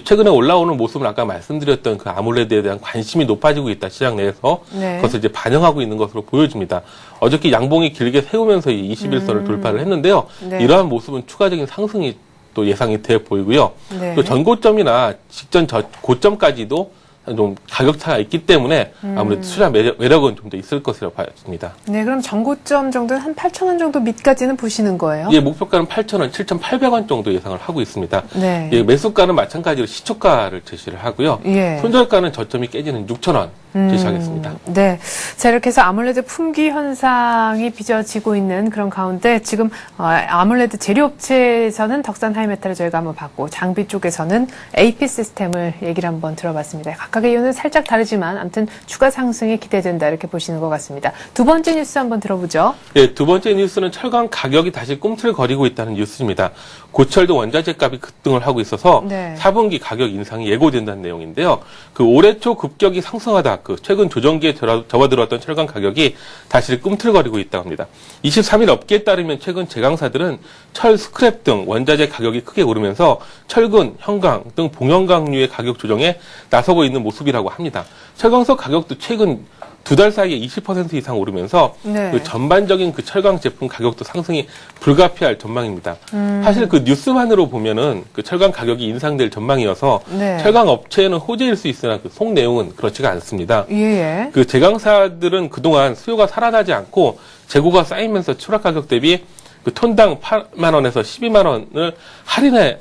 최근에 올라오는 모습은 아까 말씀드렸던 그 아몰레드에 대한 관심이 높아지고 있다. 시장 내에서. 네. 그것을 이제 반영하고 있는 것으로 보여집니다. 어저께 양봉이 길게 세우면서 이 21선을 돌파를 했는데요. 네. 이러한 모습은 추가적인 상승이 또 예상이 돼 보이고요. 네. 또 전고점이나 직전 고점까지도 좀 가격차가 있기 때문에 아무래도 투자 매력은 좀 더 있을 것이라고 봐집니다. 네, 그럼 전고점 정도는 한 8,000원 정도 밑까지는 보시는 거예요? 예, 목표가는 8,000원, 7,800원 정도 예상을 하고 있습니다. 네. 예, 매수가는 마찬가지로 시초가를 제시를 하고요. 예. 손절가는 저점이 깨지는 6,000원 제시하겠습니다. 네. 자, 이렇게 해서 아몰레드 품귀 현상이 빚어지고 있는 그런 가운데 지금 아몰레드 재료업체에서는 덕산 하이메탈을 저희가 한번 봤고 장비 쪽에서는 AP 시스템을 얘기를 한번 들어봤습니다. 각각의 이유는 살짝 다르지만 아무튼 추가 상승이 기대된다 이렇게 보시는 것 같습니다. 두 번째 뉴스 한번 들어보죠. 예, 두 번째 뉴스는 철강 가격이 다시 꿈틀거리고 있다는 뉴스입니다. 고철도 원자재 값이 급등을 하고 있어서 네. 4분기 가격 인상이 예고된다는 내용인데요. 그 올해 초 급격이 상승하다 최근 조정기에 접어들었던 철강 가격이 다시 꿈틀거리고 있다고 합니다. 23일 업계에 따르면 최근 제강사들은 철, 스크랩 등 원자재 가격이 크게 오르면서 철근, 형광 등 봉연강류의 가격 조정에 나서고 있는 모습이라고 합니다. 철강석 가격도 최근 두 달 사이에 20% 이상 오르면서 네. 그 전반적인 그 철강 제품 가격도 상승이 불가피할 전망입니다. 사실 그 뉴스만으로 보면은 그 철강 가격이 인상될 전망이어서 네. 철강 업체에는 호재일 수 있으나 그 속 내용은 그렇지가 않습니다. 예. 그 제강사들은 그동안 수요가 살아나지 않고 재고가 쌓이면서 추락 가격 대비 그 톤당 8만 원에서 12만 원을 할인해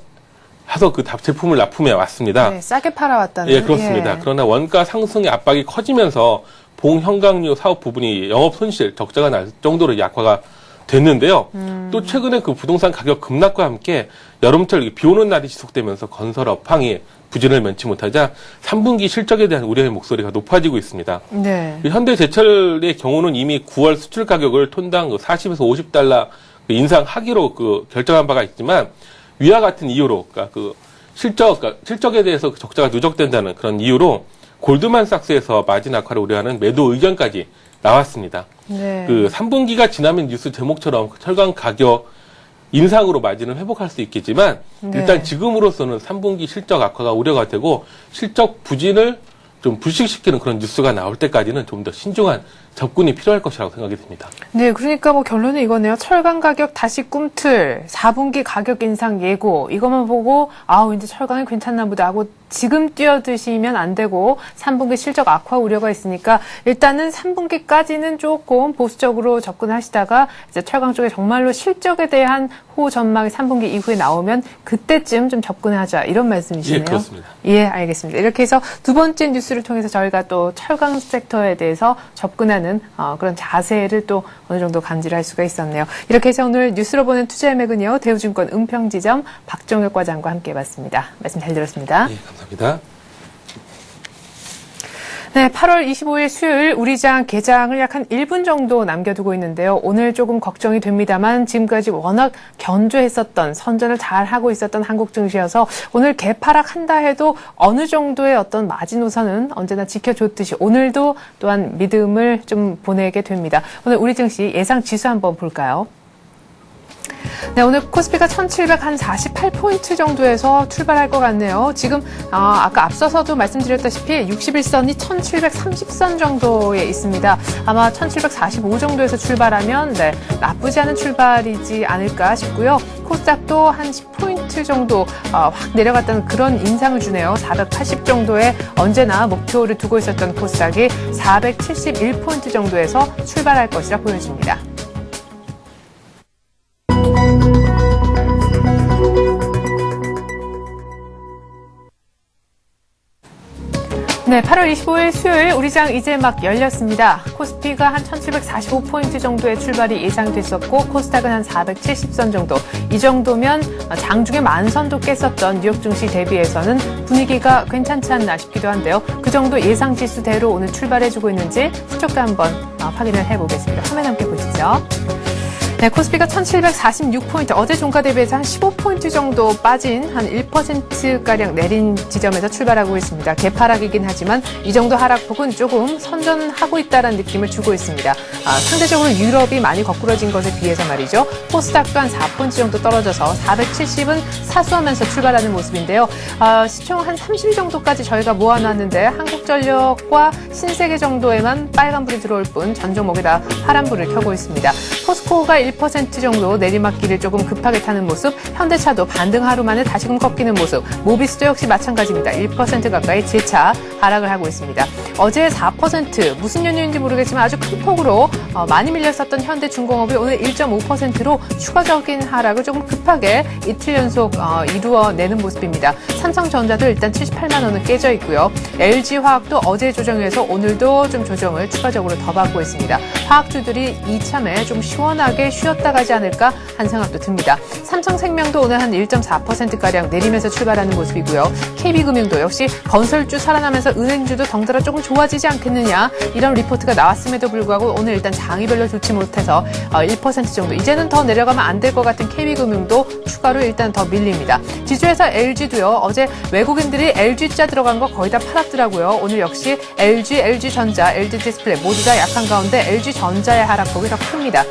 해서 그 제품을 납품해 왔습니다. 네, 싸게 팔아왔다는. 예, 그렇습니다. 예. 그러나 원가 상승의 압박이 커지면서 봉형광류 사업 부분이 영업 손실, 적자가 날 정도로 약화가 됐는데요. 또 최근에 그 부동산 가격 급락과 함께 여름철 비 오는 날이 지속되면서 건설 업황이 부진을 면치 못하자 3분기 실적에 대한 우려의 목소리가 높아지고 있습니다. 네. 현대제철의 경우는 이미 9월 수출 가격을 톤당 40에서 50달러 인상하기로 그 결정한 바가 있지만 위와 같은 이유로, 그러니까 그 실적에 대해서 적자가 누적된다는 그런 이유로 골드만삭스에서 마진 악화를 우려하는 매도 의견까지 나왔습니다. 네. 그 3분기가 지나면 뉴스 제목처럼 철강 가격 인상으로 마진을 회복할 수 있겠지만 네. 일단 지금으로서는 3분기 실적 악화가 우려가 되고 실적 부진을 좀 불식시키는 그런 뉴스가 나올 때까지는 좀 더 신중한 접근이 필요할 것이라고 생각이 듭니다. 네, 그러니까 뭐 결론은 이거네요. 철강 가격 다시 꿈틀, 4분기 가격 인상 예고, 이것만 보고, 이제 철강이 괜찮나 보다 하고 지금 뛰어드시면 안 되고, 3분기 실적 악화 우려가 있으니까, 일단은 3분기까지는 조금 보수적으로 접근하시다가, 이제 철강 쪽에 정말로 실적에 대한 호우 전망이 3분기 이후에 나오면, 그때쯤 좀 접근하자, 이런 말씀이시네요. 예, 그렇습니다. 예, 알겠습니다. 이렇게 해서 두 번째 뉴스를 통해서 저희가 또 철강 섹터에 대해서 접근하는 그런 자세를 또 어느 정도 감지를 할 수가 있었네요. 이렇게 해서 오늘 뉴스로 보는 투자의 맥은요, 대우증권 은평지점 박종혁 과장과 함께 해봤습니다. 말씀 잘 들었습니다. 예, 감사합니다. 네, 8월 25일 수요일 우리장 개장을 약 한 1분 정도 남겨두고 있는데요. 오늘 조금 걱정이 됩니다만 지금까지 워낙 견조했었던, 선전을 잘 하고 있었던 한국 증시여서 오늘 개파락한다 해도 어느 정도의 어떤 마지노선은 언제나 지켜줬듯이 오늘도 또한 믿음을 좀 보내게 됩니다. 오늘 우리 증시 예상 지수 한번 볼까요? 네, 오늘 코스피가 1748포인트 정도에서 출발할 것 같네요. 지금 아까 앞서서도 말씀드렸다시피 61선이 1730선 정도에 있습니다. 아마 1745 정도에서 출발하면 나쁘지 않은 출발이지 않을까 싶고요. 코스닥도 한 10포인트 정도 확 내려갔다는 그런 인상을 주네요. 480 정도에 언제나 목표를 두고 있었던 코스닥이 471포인트 정도에서 출발할 것이라 보여집니다. 네, 8월 25일 수요일 우리장 이제 막 열렸습니다. 코스피가 한 1745포인트 정도의 출발이 예상됐었고 코스닥은 한 470선 정도. 이 정도면 장중에 만선도 깼었던 뉴욕 증시 대비해서는 분위기가 괜찮지 않나 싶기도 한데요. 그 정도 예상 지수대로 오늘 출발해주고 있는지 수초가 한번 확인을 해보겠습니다. 화면 함께 보시죠. 네, 코스피가 1746포인트, 어제 종가 대비해서 한 15포인트 정도 빠진 한 1%가량 내린 지점에서 출발하고 있습니다. 개파락이긴 하지만 이 정도 하락폭은 조금 선전하고 있다는 느낌을 주고 있습니다. 상대적으로 유럽이 많이 거꾸러진 것에 비해서 말이죠. 코스닥도 한 4포인트 정도 떨어져서 470은 사수하면서 출발하는 모습인데요. 시총 한 30일 정도까지 저희가 모아놨는데 한국전력과 신세계 정도에만 빨간불이 들어올 뿐 전 종목에 다 파란불을 켜고 있습니다. 포스코가 1% 정도 내리막길을 조금 급하게 타는 모습, 현대차도 반등 하루 만에 다시금 꺾이는 모습, 모비스도 역시 마찬가지입니다. 1% 가까이 재차 하락을 하고 있습니다. 어제 4% 무슨 연유인지 모르겠지만 아주 큰 폭으로 많이 밀렸었던 현대중공업이 오늘 1.5%로 추가적인 하락을 조금 급하게 이틀 연속 이루어내는 모습입니다. 삼성전자도 일단 78만 원은 깨져 있고요. LG화학도 어제 조정에서 오늘도 좀 조정을 추가적으로 더 받고 있습니다. 화학주들이 이참에 좀 시원하게 쉬었다 가지 않을까 한 생각도 듭니다. 삼성생명도 오늘 한 1.4%가량 내리면서 출발하는 모습이고요. KB금융도 역시 건설주 살아나면서 은행주도 덩달아 조금 좋아지지 않겠느냐 이런 리포트가 나왔음에도 불구하고 오늘 일단 장이 별로 좋지 못해서 1% 정도 이제는 더 내려가면 안 될 것 같은 KB금융도 추가로 일단 더 밀립니다. 지주에서 LG도요. 어제 외국인들이 LG자 들어간 거 거의 다 팔았더라고요. 오늘 역시 LG, LG전자, LG디스플레이 모두 다 약한 가운데 LG전자의 하락폭이 더 큽니다.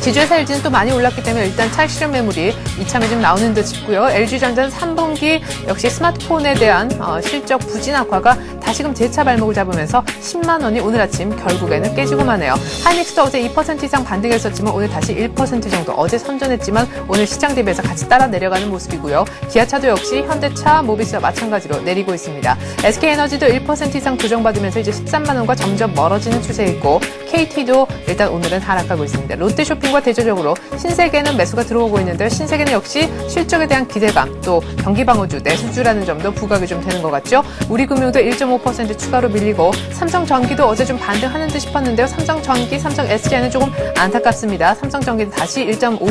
지주에서 LG는 또 많이 올랐기 때문에 일단 차익 실현 매물이 이참에 좀 나오는 듯 싶고요. LG전자는 3분기 역시 스마트폰에 대한 실적 부진 악화가 다시금 재차 발목을 잡으면서 10만 원이 오늘 아침 결국에는 깨지고 마네요. 하이닉스도 어제 2% 이상 반등했었지만 오늘 다시 1% 정도 어제 선전했지만 오늘 시장 대비해서 같이 따라 내려가는 모습이고요. 기아차도 역시 현대차, 모비스와 마찬가지로 내리고 있습니다. SK에너지도 1% 이상 조정받으면서 이제 13만 원과 점점 멀어지는 추세에 있고 KT도 일단 오늘은 하락하고 있습니다. 롯데쇼핑과 대조적으로 신세계는 매수가 들어오고 있는데요. 신세계는 역시 실적에 대한 기대감 또 경기방어주, 내수주라는 점도 부각이 좀 되는 것 같죠. 우리금융도 1.5% 추가로 밀리고 삼성전기도 어제 좀 반등하는 듯 싶었는데요. 삼성전기, 삼성 SDI는 조금 안타깝습니다. 삼성전기는 다시 1.5%,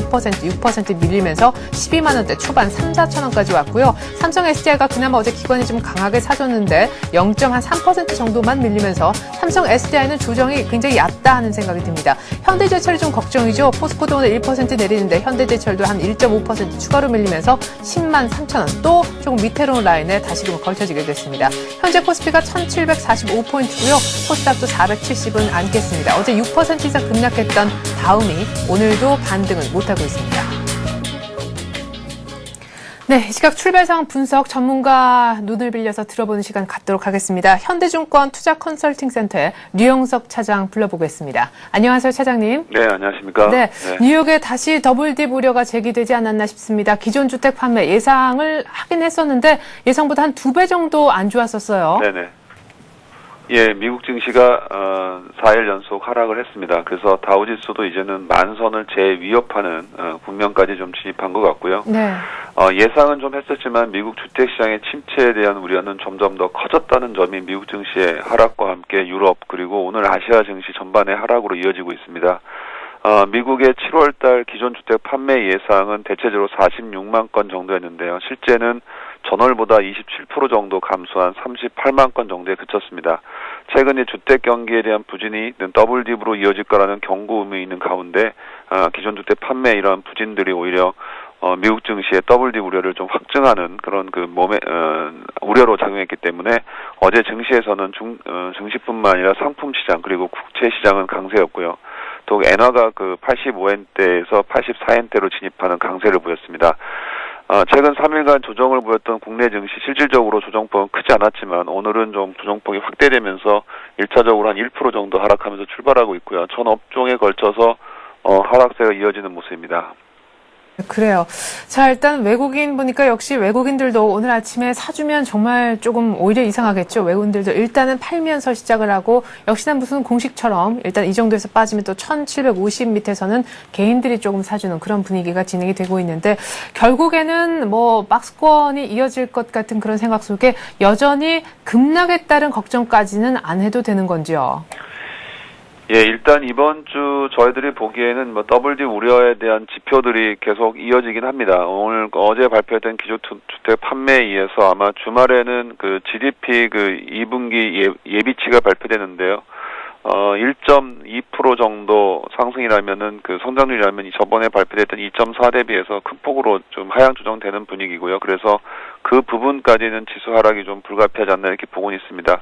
6% 밀리면서 12만 원대 초반 3, 4천 원까지 왔고요. 삼성 SDI가 그나마 어제 기관이 좀 강하게 사줬는데 0.3% 정도만 밀리면서 삼성 SDI는 조정이 굉장히 얕다 하는 생각이 듭니다. 현대제철이 좀 걱정이죠. 포스코도 오늘 1% 내리는데 현대제철도 한 1.5% 추가로 밀리면서 10만 3천 원 또 조금 밑으로 라인에 다시금 걸쳐지게 됐습니다. 현재 코스피가 1745포인트고요. 코스닥도 470은 안겠습니다. 어제 6% 이상 급락했던 다음이 오늘도 반등은 못하고 있습니다. 네, 이 시각 출발 상황 분석 전문가 눈을 빌려서 들어보는 시간 갖도록 하겠습니다. 현대증권 투자컨설팅센터의 류영석 차장 불러보겠습니다. 안녕하세요, 차장님. 네, 안녕하십니까. 네, 뉴욕에 다시 더블딥 우려가 제기되지 않았나 싶습니다. 기존 주택 판매 예상을 하긴 했었는데 예상보다 한 2배 정도 안 좋았었어요. 네네. 예, 미국 증시가 4일 연속 하락을 했습니다. 그래서 다우지수도 이제는 만선을 재위협하는 국면까지 좀 진입한 것 같고요. 네. 예상은 좀 했었지만 미국 주택시장의 침체에 대한 우려는 점점 더 커졌다는 점이 미국 증시의 하락과 함께 유럽 그리고 오늘 아시아 증시 전반의 하락으로 이어지고 있습니다. 미국의 7월달 기존 주택 판매 예상은 대체적으로 46만 건 정도였는데요. 실제는 전월보다 27% 정도 감소한 38만 건 정도에 그쳤습니다. 최근에 주택 경기에 대한 부진이 더블딥으로 이어질 거라는 경고음이 있는 가운데 기존 주택 판매 이런 부진들이 오히려 미국 증시의 더블딥 우려를 좀 확증하는 그런 우려로 작용했기 때문에 어제 증시에서는 증시뿐만 아니라 상품 시장 그리고 국채 시장은 강세였고요. 또 엔화가 85엔대에서 84엔대로 진입하는 강세를 보였습니다. 최근 3일간 조정을 보였던 국내 증시 실질적으로 조정폭은 크지 않았지만 오늘은 좀 조정폭이 확대되면서 1차적으로 한 1% 정도 하락하면서 출발하고 있고요. 전 업종에 걸쳐서 하락세가 이어지는 모습입니다. 그래요. 자, 일단 외국인 보니까 역시 외국인들도 오늘 아침에 사주면 정말 조금 오히려 이상하겠죠. 외국인들도 일단은 팔면서 시작을 하고 역시나 무슨 공식처럼 일단 이 정도에서 빠지면 또 1750 밑에서는 개인들이 조금 사주는 그런 분위기가 진행이 되고 있는데 결국에는 뭐 박스권이 이어질 것 같은 그런 생각 속에 여전히 급락에 따른 걱정까지는 안 해도 되는 건지요. 예, 일단 이번 주 저희들이 보기에는 더블딥 우려에 대한 지표들이 계속 이어지긴 합니다. 어제 발표된 기존 주택 판매에 의해서 아마 주말에는 GDP 2분기 예비치가 발표되는데요. 1.2% 정도 상승이라면은 성장률이라면 저번에 발표됐던 2.4 대비해서 큰 폭으로 좀 하향 조정되는 분위기고요. 그래서 그 부분까지는 지수 하락이 좀 불가피하지 않나 이렇게 보고는 있습니다.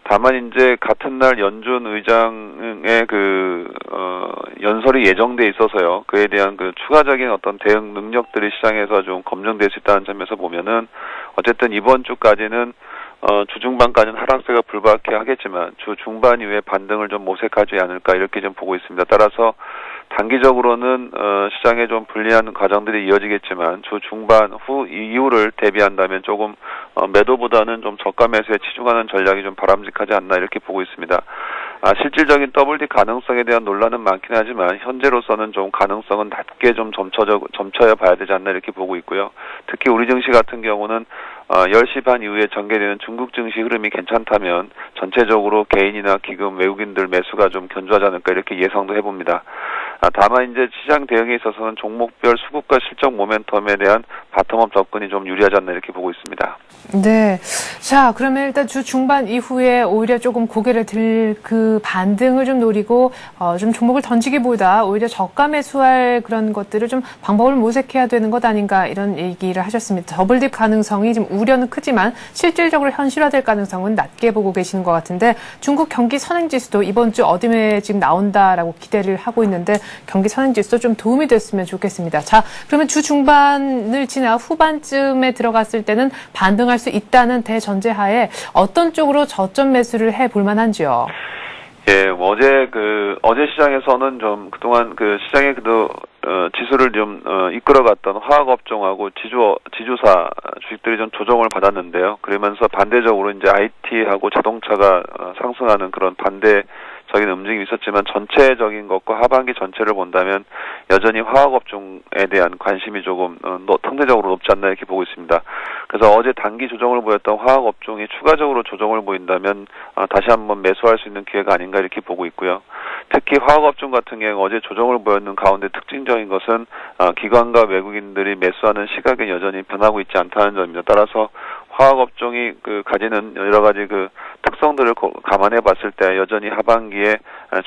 다만 이제 같은 날 연준 의장의 연설이 예정돼 있어서요. 그에 대한 추가적인 어떤 대응 능력들이 시장에서 좀 검증될 수 있다는 점에서 보면은 어쨌든 이번 주까지는 주 중반까지는 하락세가 불가피하겠지만 주 중반 이후에 반등을 좀 모색하지 않을까 이렇게 좀 보고 있습니다. 따라서 단기적으로는 시장에 좀 불리한 과정들이 이어지겠지만 주 중반 이후를 대비한다면 조금 매도보다는 좀 저가 매수에 치중하는 전략이 좀 바람직하지 않나 이렇게 보고 있습니다. 실질적인 더블딥 가능성에 대한 논란은 많긴 하지만 현재로서는 좀 가능성은 낮게 좀 점쳐야 봐야 되지 않나 이렇게 보고 있고요. 특히 우리 증시 같은 경우는 10시 반 이후에 전개되는 중국 증시 흐름이 괜찮다면 전체적으로 개인이나 기금, 외국인들 매수가 좀 견조하지 않을까 이렇게 예상도 해봅니다. 다만 이제 시장 대응에 있어서는 종목별 수급과 실적 모멘텀에 대한 바텀업 접근이 좀 유리하지 않나 이렇게 보고 있습니다. 네. 자, 그러면 일단 주 중반 이후에 오히려 조금 고개를 들 반등을 좀 노리고 좀 종목을 던지기보다 오히려 저가 매수할 그런 것들을 좀 방법을 모색해야 되는 것 아닌가 이런 얘기를 하셨습니다. 더블딥 가능성이 좀 우려는 크지만 실질적으로 현실화될 가능성은 낮게 보고 계시는 것 같은데 중국 경기 선행지수도 이번 주 어둠에 지금 나온다라고 기대를 하고 있는데 경기 선행지수도 좀 도움이 됐으면 좋겠습니다. 자, 그러면 주 중반을 지나 후반쯤에 들어갔을 때는 반등할 수 있다는 대전제하에 어떤 쪽으로 저점 매수를 해볼 만한지요? 예, 어제 시장에서는 좀 그동안 시장의 지수를 좀 이끌어갔던 화학업종하고 지주사 주식들이 좀 조정을 받았는데요. 그러면서 반대적으로 이제 IT하고 자동차가 상승하는 그런 반대적인 움직임이 있었지만 전체적인 것과 하반기 전체를 본다면 여전히 화학업종에 대한 관심이 조금 상대적으로 높지 않나 이렇게 보고 있습니다. 그래서 어제 단기 조정을 보였던 화학업종이 추가적으로 조정을 보인다면 다시 한번 매수할 수 있는 기회가 아닌가 이렇게 보고 있고요. 특히 화학업종 같은 경우 어제 조정을 보였는 가운데 특징적인 것은 기관과 외국인들이 매수하는 시각이 여전히 변하고 있지 않다는 점입니다. 따라서 화학업종이 가지는 여러 가지 특성들을 감안해 봤을 때 여전히 하반기에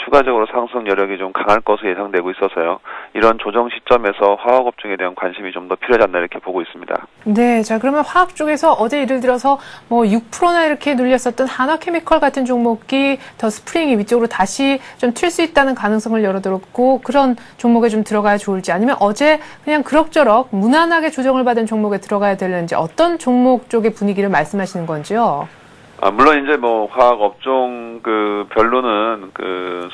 추가적으로 상승 여력이 좀 강할 것으로 예상되고 있어서요. 이런 조정 시점에서 화학업종에 대한 관심이 좀 더 필요하지 않나 이렇게 보고 있습니다. 네, 자 그러면 화학 쪽에서 어제 예를 들어서 6%나 이렇게 눌렸었던 한화케미컬 같은 종목이 더 스프링이 위쪽으로 다시 좀 튈 수 있다는 가능성을 열어두었고 그런 종목에 좀 들어가야 좋을지 아니면 어제 그냥 그럭저럭 무난하게 조정을 받은 종목에 들어가야 되는지 어떤 종목 쪽의 분위기를 말씀하시는 건지요? 물론 이제 화학업종 별로는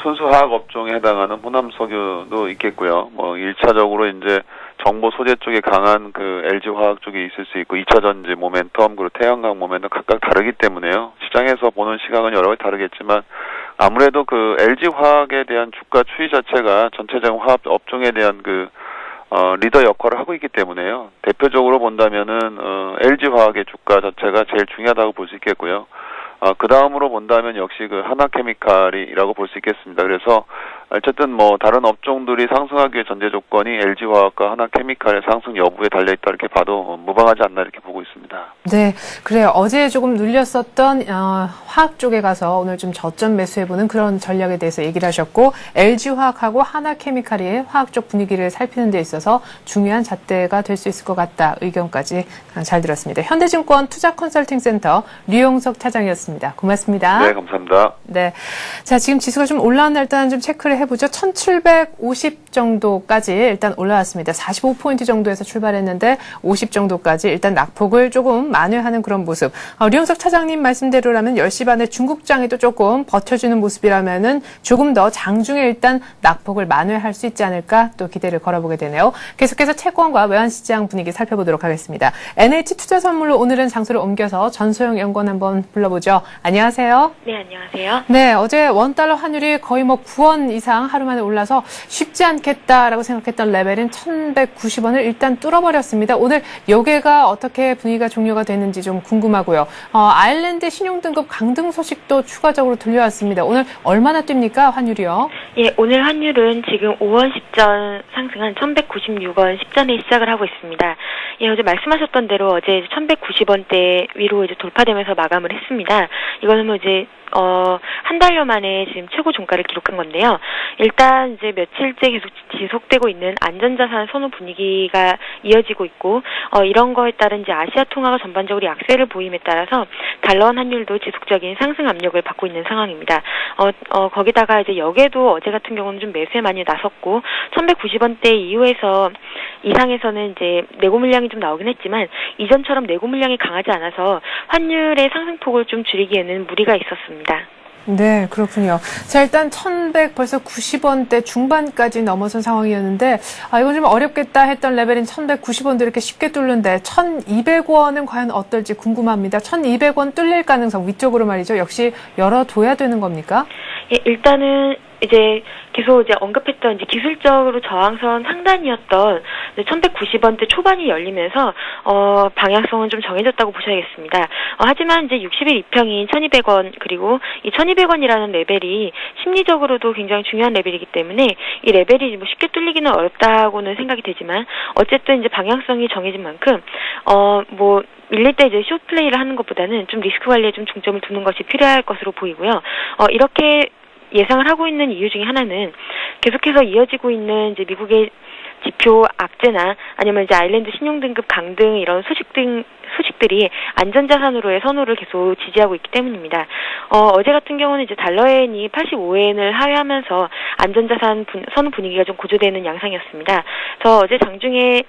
순수 화학업종에 해당하는 호남석유도 있겠고요. 1차적으로 이제 정보 소재 쪽에 강한 LG화학 쪽이 있을 수 있고 2차 전지 모멘텀 그리고 태양광 모멘텀 각각 다르기 때문에요. 시장에서 보는 시각은 여러 가지 다르겠지만 아무래도 LG화학에 대한 주가 추이 자체가 전체적인 화학 업종에 대한 리더 역할을 하고 있기 때문에요. 대표적으로 본다면은 LG화학의 주가 자체가 제일 중요하다고 볼 수 있겠고요. 그 다음으로 본다면 역시 하나케미칼이라고 볼 수 있겠습니다. 그래서 어쨌든 다른 업종들이 상승하기 위해 전제 조건이 LG화학과 하나케미칼의 상승 여부에 달려있다 이렇게 봐도 무방하지 않나 이렇게 보고 있습니다. 네, 그래요. 어제 조금 눌렸었던 화학 쪽에 가서 오늘 좀 저점 매수해보는 그런 전략에 대해서 얘기를 하셨고 LG화학하고 하나케미칼의 화학 쪽 분위기를 살피는 데 있어서 중요한 잣대가 될 수 있을 것 같다. 의견까지 잘 들었습니다. 현대증권 투자컨설팅센터 류용석 차장이었습니다. 고맙습니다. 네, 감사합니다. 네, 자 지금 지수가 좀 올라왔나 일단 좀 체크를 해보죠. 1750 정도까지 일단 올라왔습니다. 45포인트 정도에서 출발했는데 50 정도까지 일단 낙폭을 조금 만회하는 그런 모습. 류용석 차장님 말씀대로라면 10시 반에 중국장에도 조금 버텨주는 모습이라면은 조금 더 장중에 일단 낙폭을 만회할 수 있지 않을까 또 기대를 걸어보게 되네요. 계속해서 채권과 외환시장 분위기 살펴보도록 하겠습니다. NH투자선물로 오늘은 장소를 옮겨서 전소영 연구원 한번 불러보죠. 안녕하세요. 네, 안녕하세요. 네, 어제 원달러 환율이 거의 9원 이상 하루 만에 올라서 쉽지 않겠다라고 생각했던 레벨인 1190원을 일단 뚫어버렸습니다. 오늘 요게가 어떻게 분위기가 종료가 되는지 좀 궁금하고요. 아일랜드 신용등급 강등 소식도 추가적으로 들려왔습니다. 오늘 얼마나 뜁니까, 환율이요? 예, 오늘 환율은 지금 5원 10전 상승한 1196원 10전에 시작을 하고 있습니다. 예, 어제 말씀하셨던 대로 어제 1190원대 위로 이제 돌파되면서 마감을 했습니다. 이거는 한 달여 만에 지금 최고 종가를 기록한 건데요. 일단 이제 며칠째 계속 지속되고 있는 안전자산 선호 분위기가 이어지고 있고, 이런 거에 따른 이제 아시아 통화가 전반적으로 약세를 보임에 따라서 달러원 환율도 지속적인 상승 압력을 받고 있는 상황입니다. 거기다가 이제 역에도 어제 같은 경우는 좀 매수에 많이 나섰고, 1190원대 이상에서는 이제 내고 물량이 좀 나오긴 했지만, 이전처럼 내고 물량이 강하지 않아서 환율의 상승폭을 좀 줄이기에는 무리가 있었습니다. 네, 그렇군요. 자, 일단 벌써 90원대 중반까지 넘어선 상황이었는데, 이건 좀 어렵겠다 했던 레벨인 1190원도 이렇게 쉽게 뚫는데, 1200원은 과연 어떨지 궁금합니다. 1200원 뚫릴 가능성 위쪽으로 말이죠. 역시 열어둬야 되는 겁니까? 예, 일단은 이제 계속 언급했던 기술적으로 저항선 상단이었던 1190원대 초반이 열리면서 방향성은 좀 정해졌다고 보셔야겠습니다. 하지만 이제 60일 이평인 1200원 그리고 이 1200원이라는 레벨이 심리적으로도 굉장히 중요한 레벨이기 때문에 이 레벨이 쉽게 뚫리기는 어렵다고는 생각이 되지만 어쨌든 이제 방향성이 정해진 만큼 밀릴 때 이제 숏 플레이를 하는 것보다는 좀 리스크 관리에 좀 중점을 두는 것이 필요할 것으로 보이고요. 이렇게 예상을 하고 있는 이유 중에 하나는 계속해서 이어지고 있는 이제 미국의 지표 악재나 아니면 이제 아일랜드 신용등급 강등 이런 소식들이 안전자산으로의 선호를 계속 지지하고 있기 때문입니다. 어제 같은 경우는 이제 달러엔이 85엔을 하회하면서 안전자산 선호 분위기가 좀 고조되는 양상이었습니다. 그래서 어제 장중에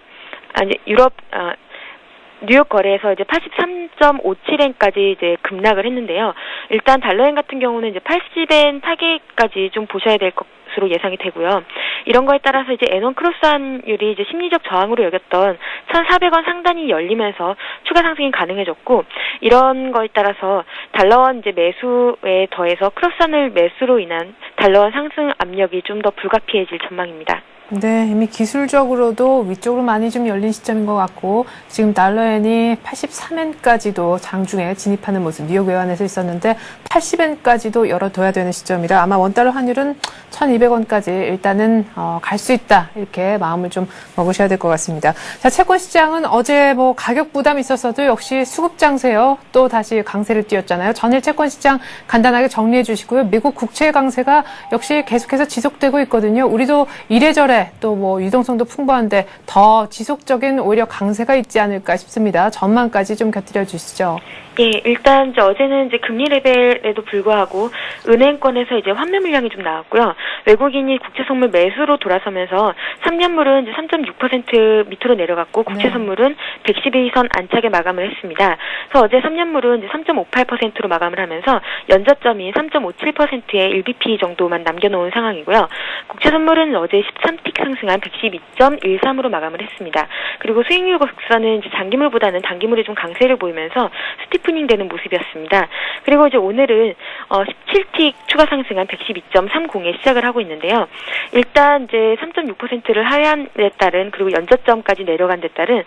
뉴욕 거래에서 이제 83.57엔까지 이제 급락을 했는데요. 일단 달러엔 같은 경우는 이제 80엔 타겟까지 좀 보셔야 될 것으로 예상이 되고요. 이런 거에 따라서 이제 N1 크로스환율이 이제 심리적 저항으로 여겼던 1,400원 상단이 열리면서 추가 상승이 가능해졌고, 이런 거에 따라서 달러원 이제 매수에 더해서 크로스환을 매수로 인한 달러원 상승 압력이 좀 더 불가피해질 전망입니다. 네, 이미 기술적으로도 위쪽으로 많이 좀 열린 시점인 것 같고, 지금 달러엔이 83엔까지도 장중에 진입하는 모습 뉴욕 외환에서 있었는데 80엔까지도 열어둬야 되는 시점이라 아마 원달러 환율은 1,200원까지 일단은 갈 수 있다, 이렇게 마음을 좀 먹으셔야 될 것 같습니다. 자, 채권 시장은 어제 뭐 가격 부담이 있었어도 역시 수급 장세요. 또 다시 강세를 띄웠잖아요. 전일 채권 시장 간단하게 정리해 주시고요. 미국 국채 강세가 역시 계속해서 지속되고 있거든요. 우리도 이래저래 또 뭐 유동성도 풍부한데 더 지속적인 오히려 강세가 있지 않을까 싶습니다. 전망까지 좀 곁들여 주시죠. 예, 일단 어제는 이제 금리 레벨에도 불구하고 은행권에서 이제 환매 물량이 좀 나왔고요. 외국인이 국채 선물 매수로 돌아서면서 3년물은 이제 3.6% 밑으로 내려갔고 국채 선물은 112선 안착에 마감을 했습니다. 그래서 어제 3년물은 이제 3.58%로 마감을 하면서 연저점이 3.57%의 1bp 정도만 남겨놓은 상황이고요. 국채 선물은 어제 13틱 상승한 112.13으로 마감을 했습니다. 그리고 수익률 곡선은 이제 장기물보다는 단기물이 좀 강세를 보이면서 스티프닝 되는 모습이었습니다. 그리고 이제 오늘은 17틱 추가 상승한 112.30에 시작을 하고 있는데요. 일단 이제 3.6%를 하회한 데 따른, 그리고 연저점까지 내려간 데 따른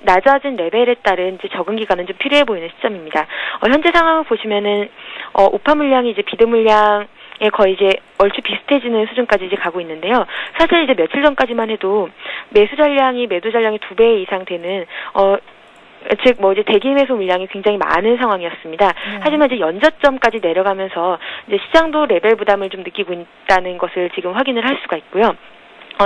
낮아진 레벨에 따른 이제 적응 기간은 좀 필요해 보이는 시점입니다. 현재 상황을 보시면은 오파 물량이 이제 비드 물량 거의 이제 얼추 비슷해지는 수준까지 이제 가고 있는데요. 사실 이제 며칠 전까지만 해도 매수 전량이 매도 전량의 2배 이상 되는 즉 뭐 이제 대기 매수 물량이 굉장히 많은 상황이었습니다. 하지만 이제 연저점까지 내려가면서 이제 시장도 레벨 부담을 좀 느끼고 있다는 것을 지금 확인을 할 수가 있고요.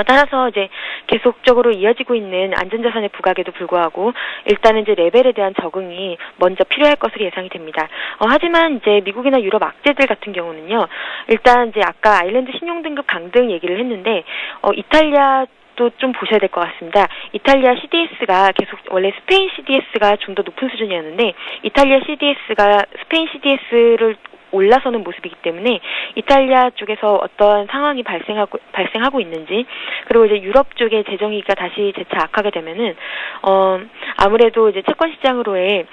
따라서 이제 계속적으로 이어지고 있는 안전자산의 부각에도 불구하고 일단은 이제 레벨에 대한 적응이 먼저 필요할 것으로 예상이 됩니다. 하지만 이제 미국이나 유럽 악재들 같은 경우는요, 일단 이제 아까 아일랜드 신용등급 강등 얘기를 했는데 이탈리아 또 좀 보셔야 될 것 같습니다. 이탈리아 CDS가 계속 원래 스페인 CDS가 좀 더 높은 수준이었는데 이탈리아 CDS가 스페인 CDS를 올라서는 모습이기 때문에 이탈리아 쪽에서 어떤 상황이 발생하고 있는지, 그리고 이제 유럽 쪽의 재정위기가 다시 재차 악하게 되면은 아무래도 이제 채권 시장으로의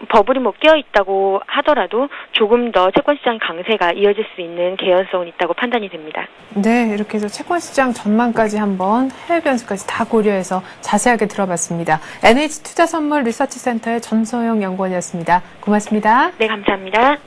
버블이 뭐 끼어 있다고 하더라도 조금 더 채권 시장 강세가 이어질 수 있는 개연성은 있다고 판단이 됩니다. 네, 이렇게 해서 채권 시장 전망까지 한번 해외 변수까지 다 고려해서 자세하게 들어봤습니다. NH투자선물 리서치센터의 전소영 연구원이었습니다. 고맙습니다. 네, 감사합니다.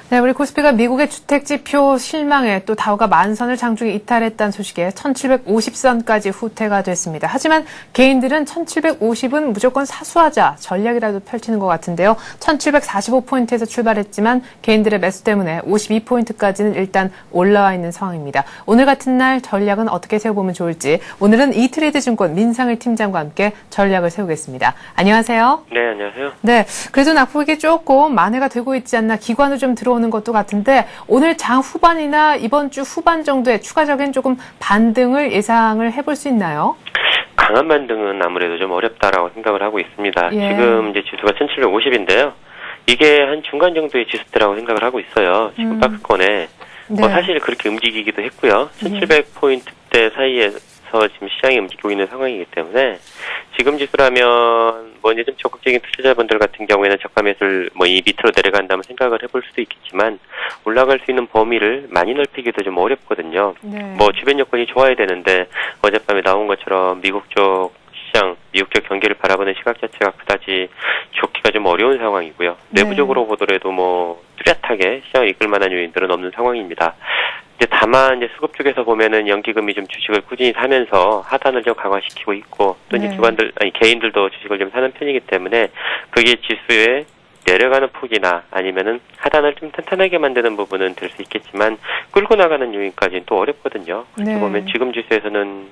네, 우리 코스피가 미국의 주택지표 실망에 또 다우가 만선을 장중에 이탈했다는 소식에 1750선까지 후퇴가 됐습니다. 하지만 개인들은 1750은 무조건 사수하자 전략이라도 펼치는 것 같은데요. 1745포인트에서 출발했지만 개인들의 매수 때문에 52포인트까지는 일단 올라와 있는 상황입니다. 오늘 같은 날 전략은 어떻게 세워보면 좋을지 오늘은 이트레이드 증권 민상일 팀장과 함께 전략을 세우겠습니다. 안녕하세요. 네, 안녕하세요. 네, 그래도 낙폭이 조금 만회가 되고 있지 않나, 기관으로 좀 들어오는 것도 같은데 오늘 장 후반이나 이번 주 후반 정도에 추가적인 조금 반등을 예상을 해볼 수 있나요? 강한 반등은 아무래도 좀 어렵다라고 생각을 하고 있습니다. 예. 지금 이제 지수가 1750인데요. 이게 한 중간 정도의 지수대라고 생각을 하고 있어요. 지금 박스권에. 네. 사실 그렇게 움직이기도 했고요. 1700포인트대 사이에서 지금 시장이 움직이고 있는 상황이기 때문에 지금 지수라면 뭐 이제 좀 적극적인 투자자분들 같은 경우에는 저가 매수를 뭐 이 밑으로 내려간다면 생각을 해볼 수도 있겠지만 올라갈 수 있는 범위를 많이 넓히기도 좀 어렵거든요. 네. 뭐 주변 여건이 좋아야 되는데 어젯밤에 나온 것처럼 미국 쪽 시장, 미국 쪽 경기를 바라보는 시각 자체가 그다지 좋기가 좀 어려운 상황이고요. 네. 내부적으로 보더라도 뭐 뚜렷하게 시장을 이끌 만한 요인들은 없는 상황입니다. 이제 다만 이제 수급 쪽에서 보면은 연기금이 좀 주식을 꾸준히 사면서 하단을 좀 강화시키고 있고 또 이제 네. 개인들도 주식을 좀 사는 편이기 때문에 그게 지수에 내려가는 폭이나 아니면은 하단을 좀 탄탄하게 만드는 부분은 될 수 있겠지만 끌고 나가는 요인까지는 또 어렵거든요. 그렇게 네. 보면 지금 지수에서는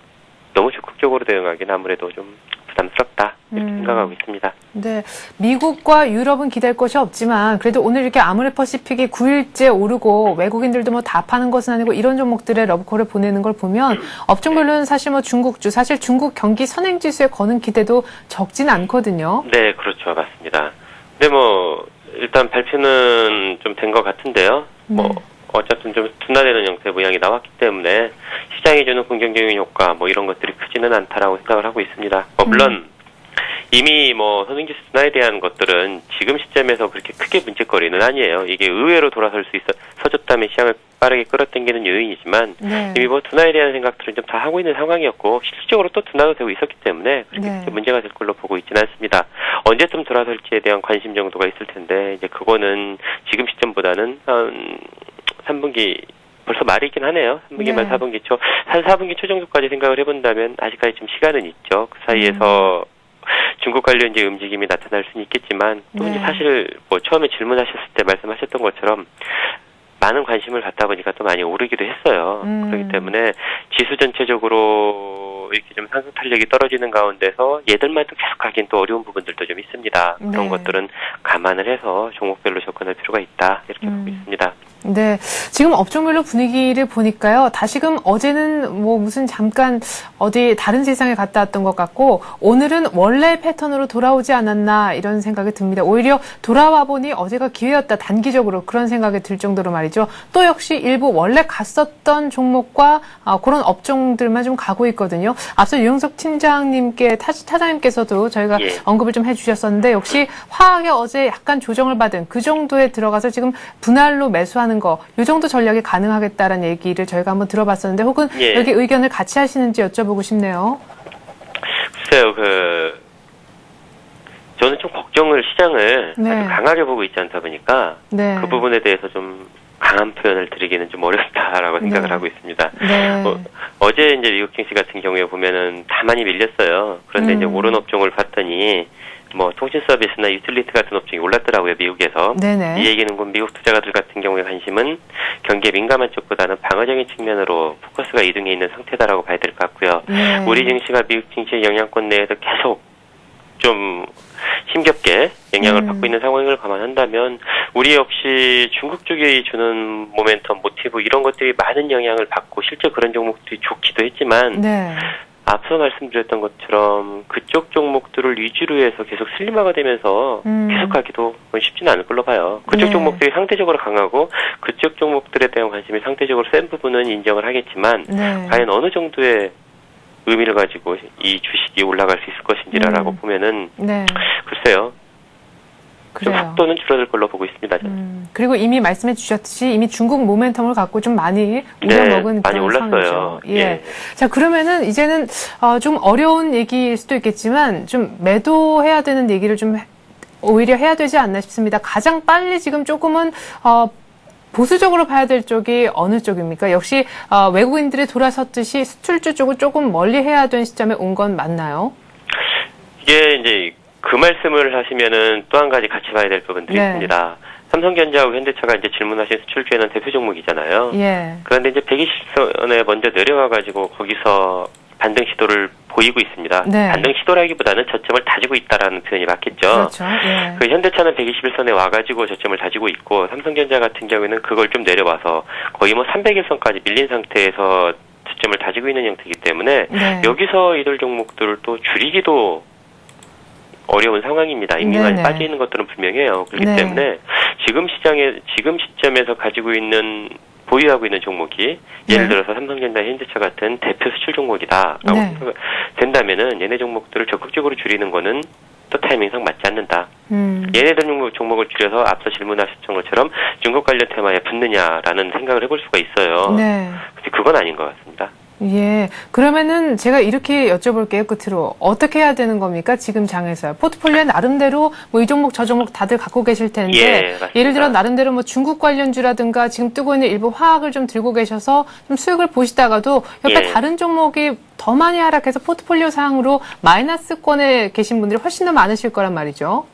너무 적극적으로 대응하기는 아무래도 좀 부담스럽다 이렇게 생각하고 있습니다. 네, 미국과 유럽은 기댈 것이 없지만 그래도 오늘 이렇게 아모레퍼시픽이 9일째 오르고 외국인들도 뭐 다 파는 것은 아니고 이런 종목들의 러브콜을 보내는 걸 보면 업종별로는 사실 뭐 중국주, 사실 중국 경기 선행지수에 거는 기대도 적진 않거든요. 네, 그렇죠. 맞습니다. 근데 뭐 일단 발표는 좀 된 것 같은데요. 뭐 어쨌든 좀 둔화되는 형태의 모양이 나왔기 때문에 시장이 주는 긍정적인 효과 뭐 이런 것들이 크지는 않다라고 생각을 하고 있습니다. 물론 이미 뭐 선행지수 둔화에 대한 것들은 지금 시점에서 그렇게 크게 문제거리는 아니에요. 이게 의외로 돌아설 수 있어졌다면 시장을 빠르게 끌어당기는 요인이지만 네. 이미 뭐 둔화에 대한 생각들은 좀 다 하고 있는 상황이었고 실질적으로 또 둔화도 되고 있었기 때문에 그렇게 네. 크게 문제가 될 걸로 보고 있지는 않습니다. 언제쯤 돌아설지에 대한 관심 정도가 있을 텐데 이제 그거는 지금 시점보다는 한 3분기 벌써 말이긴 하네요. 3분기 말 네. 4분기 초. 한 4분기 초 정도까지 생각을 해본다면 아직까지 좀 시간은 있죠. 그 사이에서 중국 관련 이제 움직임이 나타날 수는 있겠지만 또 네. 이제 사실 뭐 처음에 질문하셨을 때 말씀하셨던 것처럼 많은 관심을 갖다 보니까 또 많이 오르기도 했어요. 그렇기 때문에 지수 전체적으로 이렇게 좀 상승 탄력이 떨어지는 가운데서 얘들만 또 계속 가긴 또 어려운 부분들도 좀 있습니다. 그런 네. 것들은 감안을 해서 종목별로 접근할 필요가 있다. 이렇게 보고 있습니다. 네, 지금 업종별로 분위기를 보니까요. 다시금 어제는 뭐 무슨 잠깐 어디 다른 세상에 갔다 왔던 것 같고 오늘은 원래 패턴으로 돌아오지 않았나 이런 생각이 듭니다. 오히려 돌아와 보니 어제가 기회였다. 단기적으로 그런 생각이 들 정도로 말이죠. 또 역시 일부 원래 갔었던 종목과 그런 업종들만 좀 가고 있거든요. 앞서 유영석 팀장님께 타장님께서도 저희가 예. 언급을 좀 해주셨었는데 역시 화학에 어제 약간 조정을 받은 그 정도에 들어가서 지금 분할로 매수하는 거, 이 정도 전략이 가능하겠다라는 얘기를 저희가 한번 들어봤었는데 혹은 예. 여기 의견을 같이 하시는지 여쭤보고 싶네요. 글쎄요, 저는 좀 걱정을 시장을 네. 아주 강하게 보고 있지 않다 보니까 네. 그 부분에 대해서 좀 강한 표현을 드리기는 좀 어렵다라고 생각을 네. 하고 있습니다. 네. 어제 이제 미국 증시 같은 경우에 보면은 다 많이 밀렸어요. 그런데 이제 오른 업종을 봤더니 뭐 통신 서비스나 유틸리티 같은 업종이 올랐더라고요, 미국에서. 네네. 이 얘기는 곧 미국 투자가들 같은 경우에 관심은 경기에 민감한 쪽보다는 방어적인 측면으로 포커스가 이동해 있는 상태다라고 봐야 될 것 같고요. 네. 우리 증시가 미국 증시의 영향권 내에서 계속 좀 힘겹게 영향을 받고 있는 상황을 감안한다면 우리 역시 중국 쪽이 주는 모멘텀, 모티브 이런 것들이 많은 영향을 받고 실제 그런 종목들이 좋기도 했지만 네. 앞서 말씀드렸던 것처럼 그쪽 종목들을 위주로 해서 계속 슬림화가 되면서 계속 가기도 쉽지는 않을 걸로 봐요. 그쪽 네. 종목들이 상대적으로 강하고 그쪽 종목들에 대한 관심이 상대적으로 센 부분은 인정을 하겠지만 네. 과연 어느 정도의 의미를 가지고 이 주식이 올라갈 수 있을 것인지라고 보면은 네. 글쎄요. 좀 그래요. 확도는 줄어들 걸로 보고 있습니다. 저는. 그리고 이미 말씀해 주셨듯이 이미 중국 모멘텀을 갖고 좀 많이 네, 우려먹은 많이 그런 올랐어요. 상황이죠. 예. 예. 자, 그러면은 이제는 좀 어려운 얘기일 수도 있겠지만 좀 매도해야 되는 얘기를 좀 오히려 해야 되지 않나 싶습니다. 가장 빨리 지금 조금은 보수적으로 봐야 될 쪽이 어느 쪽입니까? 역시 외국인들이 돌아섰듯이 수출주 쪽을 조금 멀리 해야 되는 시점에 온 건 맞나요? 이게 이제 그 말씀을 하시면은 또 한 가지 같이 봐야 될 부분들이 네. 있습니다. 삼성전자하고 현대차가 이제 질문하신 수출주에는 대표 종목이잖아요. 예. 그런데 이제 120선에 먼저 내려와가지고 거기서 반등 시도를 보이고 있습니다. 네. 반등 시도라기보다는 저점을 다지고 있다라는 표현이 맞겠죠. 그렇죠. 예. 그 현대차는 121선에 와가지고 저점을 다지고 있고 삼성전자 같은 경우에는 그걸 좀 내려와서 거의 뭐 301선까지 밀린 상태에서 저점을 다지고 있는 형태이기 때문에 네. 여기서 이들 종목들을 또 줄이기도 어려운 상황입니다. 이미 많이 네네. 빠져 있는 것들은 분명해요. 그렇기 네. 때문에 지금 시점에서 가지고 있는 보유하고 있는 종목이 예를 들어서 삼성전자, 현대차 같은 대표 수출 종목이다라고 네. 된다면은 얘네 종목들을 적극적으로 줄이는 거는 또 타이밍상 맞지 않는다. 얘네들 종목을 줄여서 앞서 질문하셨던 것처럼 중국 관련 테마에 붙느냐라는 생각을 해볼 수가 있어요. 네. 근데 그건 아닌 것 같습니다. 예. 그러면은 제가 이렇게 여쭤볼게요. 끝으로. 어떻게 해야 되는 겁니까? 지금 장에서요. 포트폴리오에 나름대로 뭐 이 종목 저 종목 다들 갖고 계실 텐데 예, 맞습니다. 예를 들어 나름대로 뭐 중국 관련주라든가 지금 뜨고 있는 일부 화학을 좀 들고 계셔서 좀 수익을 보시다가도 옆에 예. 다른 종목이 더 많이 하락해서 포트폴리오 상으로 마이너스권에 계신 분들이 훨씬 더 많으실 거란 말이죠.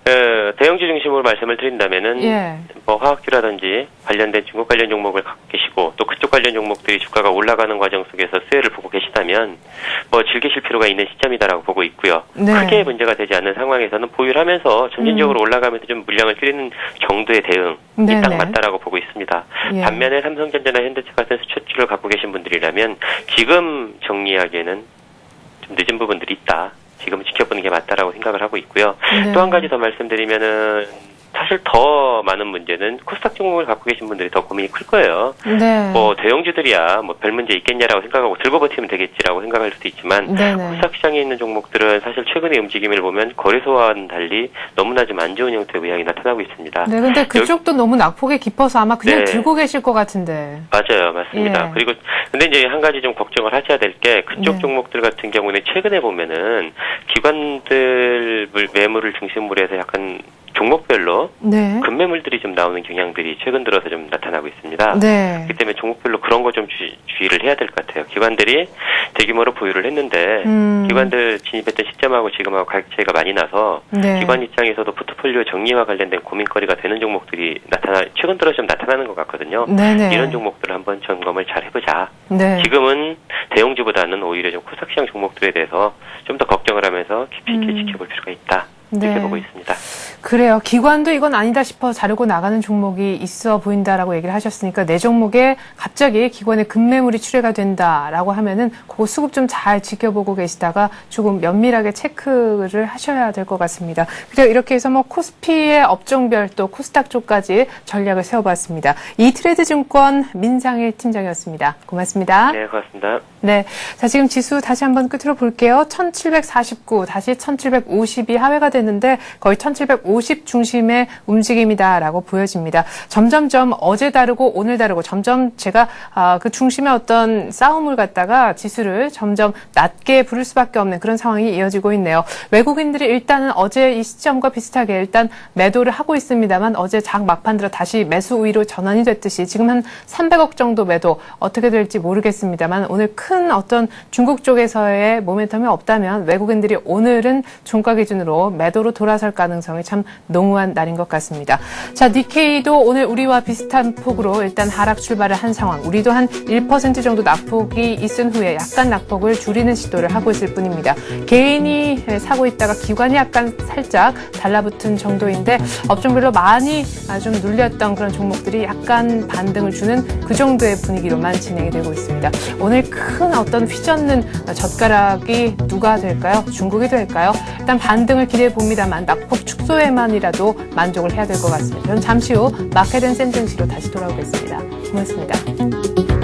대형주 중심으로 말씀을 드린다면은 예. 뭐 화학주라든지 관련된 중국 관련 종목을 갖고 계시고 또 그쪽 관련 종목들이 주가가 올라가는 과정 속에서 수혜를 보고 계시다면 뭐 즐기실 필요가 있는 시점이다라고 보고 있고요. 네. 크게 문제가 되지 않는 상황에서는 보유를 하면서 점진적으로 올라가면서 좀 물량을 줄이는 정도의 대응이 네네. 딱 맞다라고 보고 있습니다. 예. 반면에 삼성전자나 현대차 같은 수출주를 갖고 계신 분들이라면 지금 정리하기에는 좀 늦은 부분들이 있다. 지금은 지켜보는 게 맞다라고 생각을 하고 있고요. 네. 또 한 가지 더 말씀드리면은 사실 더 많은 문제는 코스닥 종목을 갖고 계신 분들이 더 고민이 클 거예요. 네. 뭐 대형주들이야 뭐 별 문제 있겠냐라고 생각하고 들고 버티면 되겠지라고 생각할 수도 있지만 네네. 코스닥 시장에 있는 종목들은 사실 최근의 움직임을 보면 거래소와는 달리 너무나 좀 안 좋은 형태의 의향이 나타나고 있습니다. 네, 근데 그쪽도 너무 낙폭이 깊어서 아마 그냥 네. 들고 계실 것 같은데. 맞아요, 맞습니다. 예. 그리고 근데 이제 한 가지 좀 걱정을 하셔야 될 게 그쪽 네. 종목들 같은 경우는 최근에 보면은 기관들 매물을 중심으로 해서 약간 종목별로 네. 급매물들이 좀 나오는 경향들이 최근 들어서 좀 나타나고 있습니다. 네. 그렇기 때문에 종목별로 그런 거 좀 주의를 해야 될 것 같아요. 기관들이 대규모로 보유를 했는데 기관들 진입했던 시점하고 지금하고 가격 차이가 많이 나서 네. 기관 입장에서도 포트폴리오 정리와 관련된 고민거리가 되는 종목들이 최근 들어 좀 나타나는 것 같거든요. 네네. 이런 종목들을 한번 점검을 잘 해보자. 네. 지금은 대형주보다는 오히려 좀 코스닥 시장 종목들에 대해서 좀 더 걱정을 하면서 깊이 있게 지켜볼 필요가 있다. 이렇게 네. 보고 있습니다. 그래요. 기관도 이건 아니다 싶어 자르고 나가는 종목이 있어 보인다라고 얘기를 하셨으니까 내 종목에 갑자기 기관의 급매물이 출회가 된다라고 하면은 그거 수급 좀 잘 지켜보고 계시다가 조금 면밀하게 체크를 하셔야 될 것 같습니다. 그래요. 이렇게 해서 뭐 코스피의 업종별 또 코스닥 쪽까지 전략을 세워봤습니다. 이트레이드증권 민상일 팀장이었습니다. 고맙습니다. 네, 고맙습니다. 네. 자, 지금 지수 다시 한번 끝으로 볼게요. 1749, 다시 1750이 하회가 됐는데 거의 1750 중심의 움직임이다라고 보여집니다. 점점점 어제 다르고 오늘 다르고 점점 제가 그 중심의 어떤 싸움을 갖다가 지수를 점점 낮게 부를 수밖에 없는 그런 상황이 이어지고 있네요. 외국인들이 일단은 어제 이 시점과 비슷하게 일단 매도를 하고 있습니다만 어제 장 막판 들어 다시 매수 우위로 전환이 됐듯이 지금 한 300억 정도 매도 어떻게 될지 모르겠습니다만 오늘 큰 어떤 중국 쪽에서의 모멘텀이 없다면 외국인들이 오늘은 종가 기준으로 매도로 돌아설 가능성이 참 농후한 날인 것 같습니다. 자, 니케이도 오늘 우리와 비슷한 폭으로 일단 하락 출발을 한 상황. 우리도 한 1% 정도 낙폭이 있은 후에 약간 낙폭을 줄이는 시도를 하고 있을 뿐입니다. 개인이 사고 있다가 기관이 약간 살짝 달라붙은 정도인데 업종별로 많이 좀 눌렸던 그런 종목들이 약간 반등을 주는 그 정도의 분위기로만 진행이 되고 있습니다. 오늘 큰 어떤 휘젓는 젓가락이 누가 될까요? 중국이 될까요? 일단 반등을 기대해 봅니다만 낙폭 축소에만이라도 만족을 해야 될 것 같습니다. 저는 잠시 후 마켓앤센 증시로 다시 돌아오겠습니다. 고맙습니다.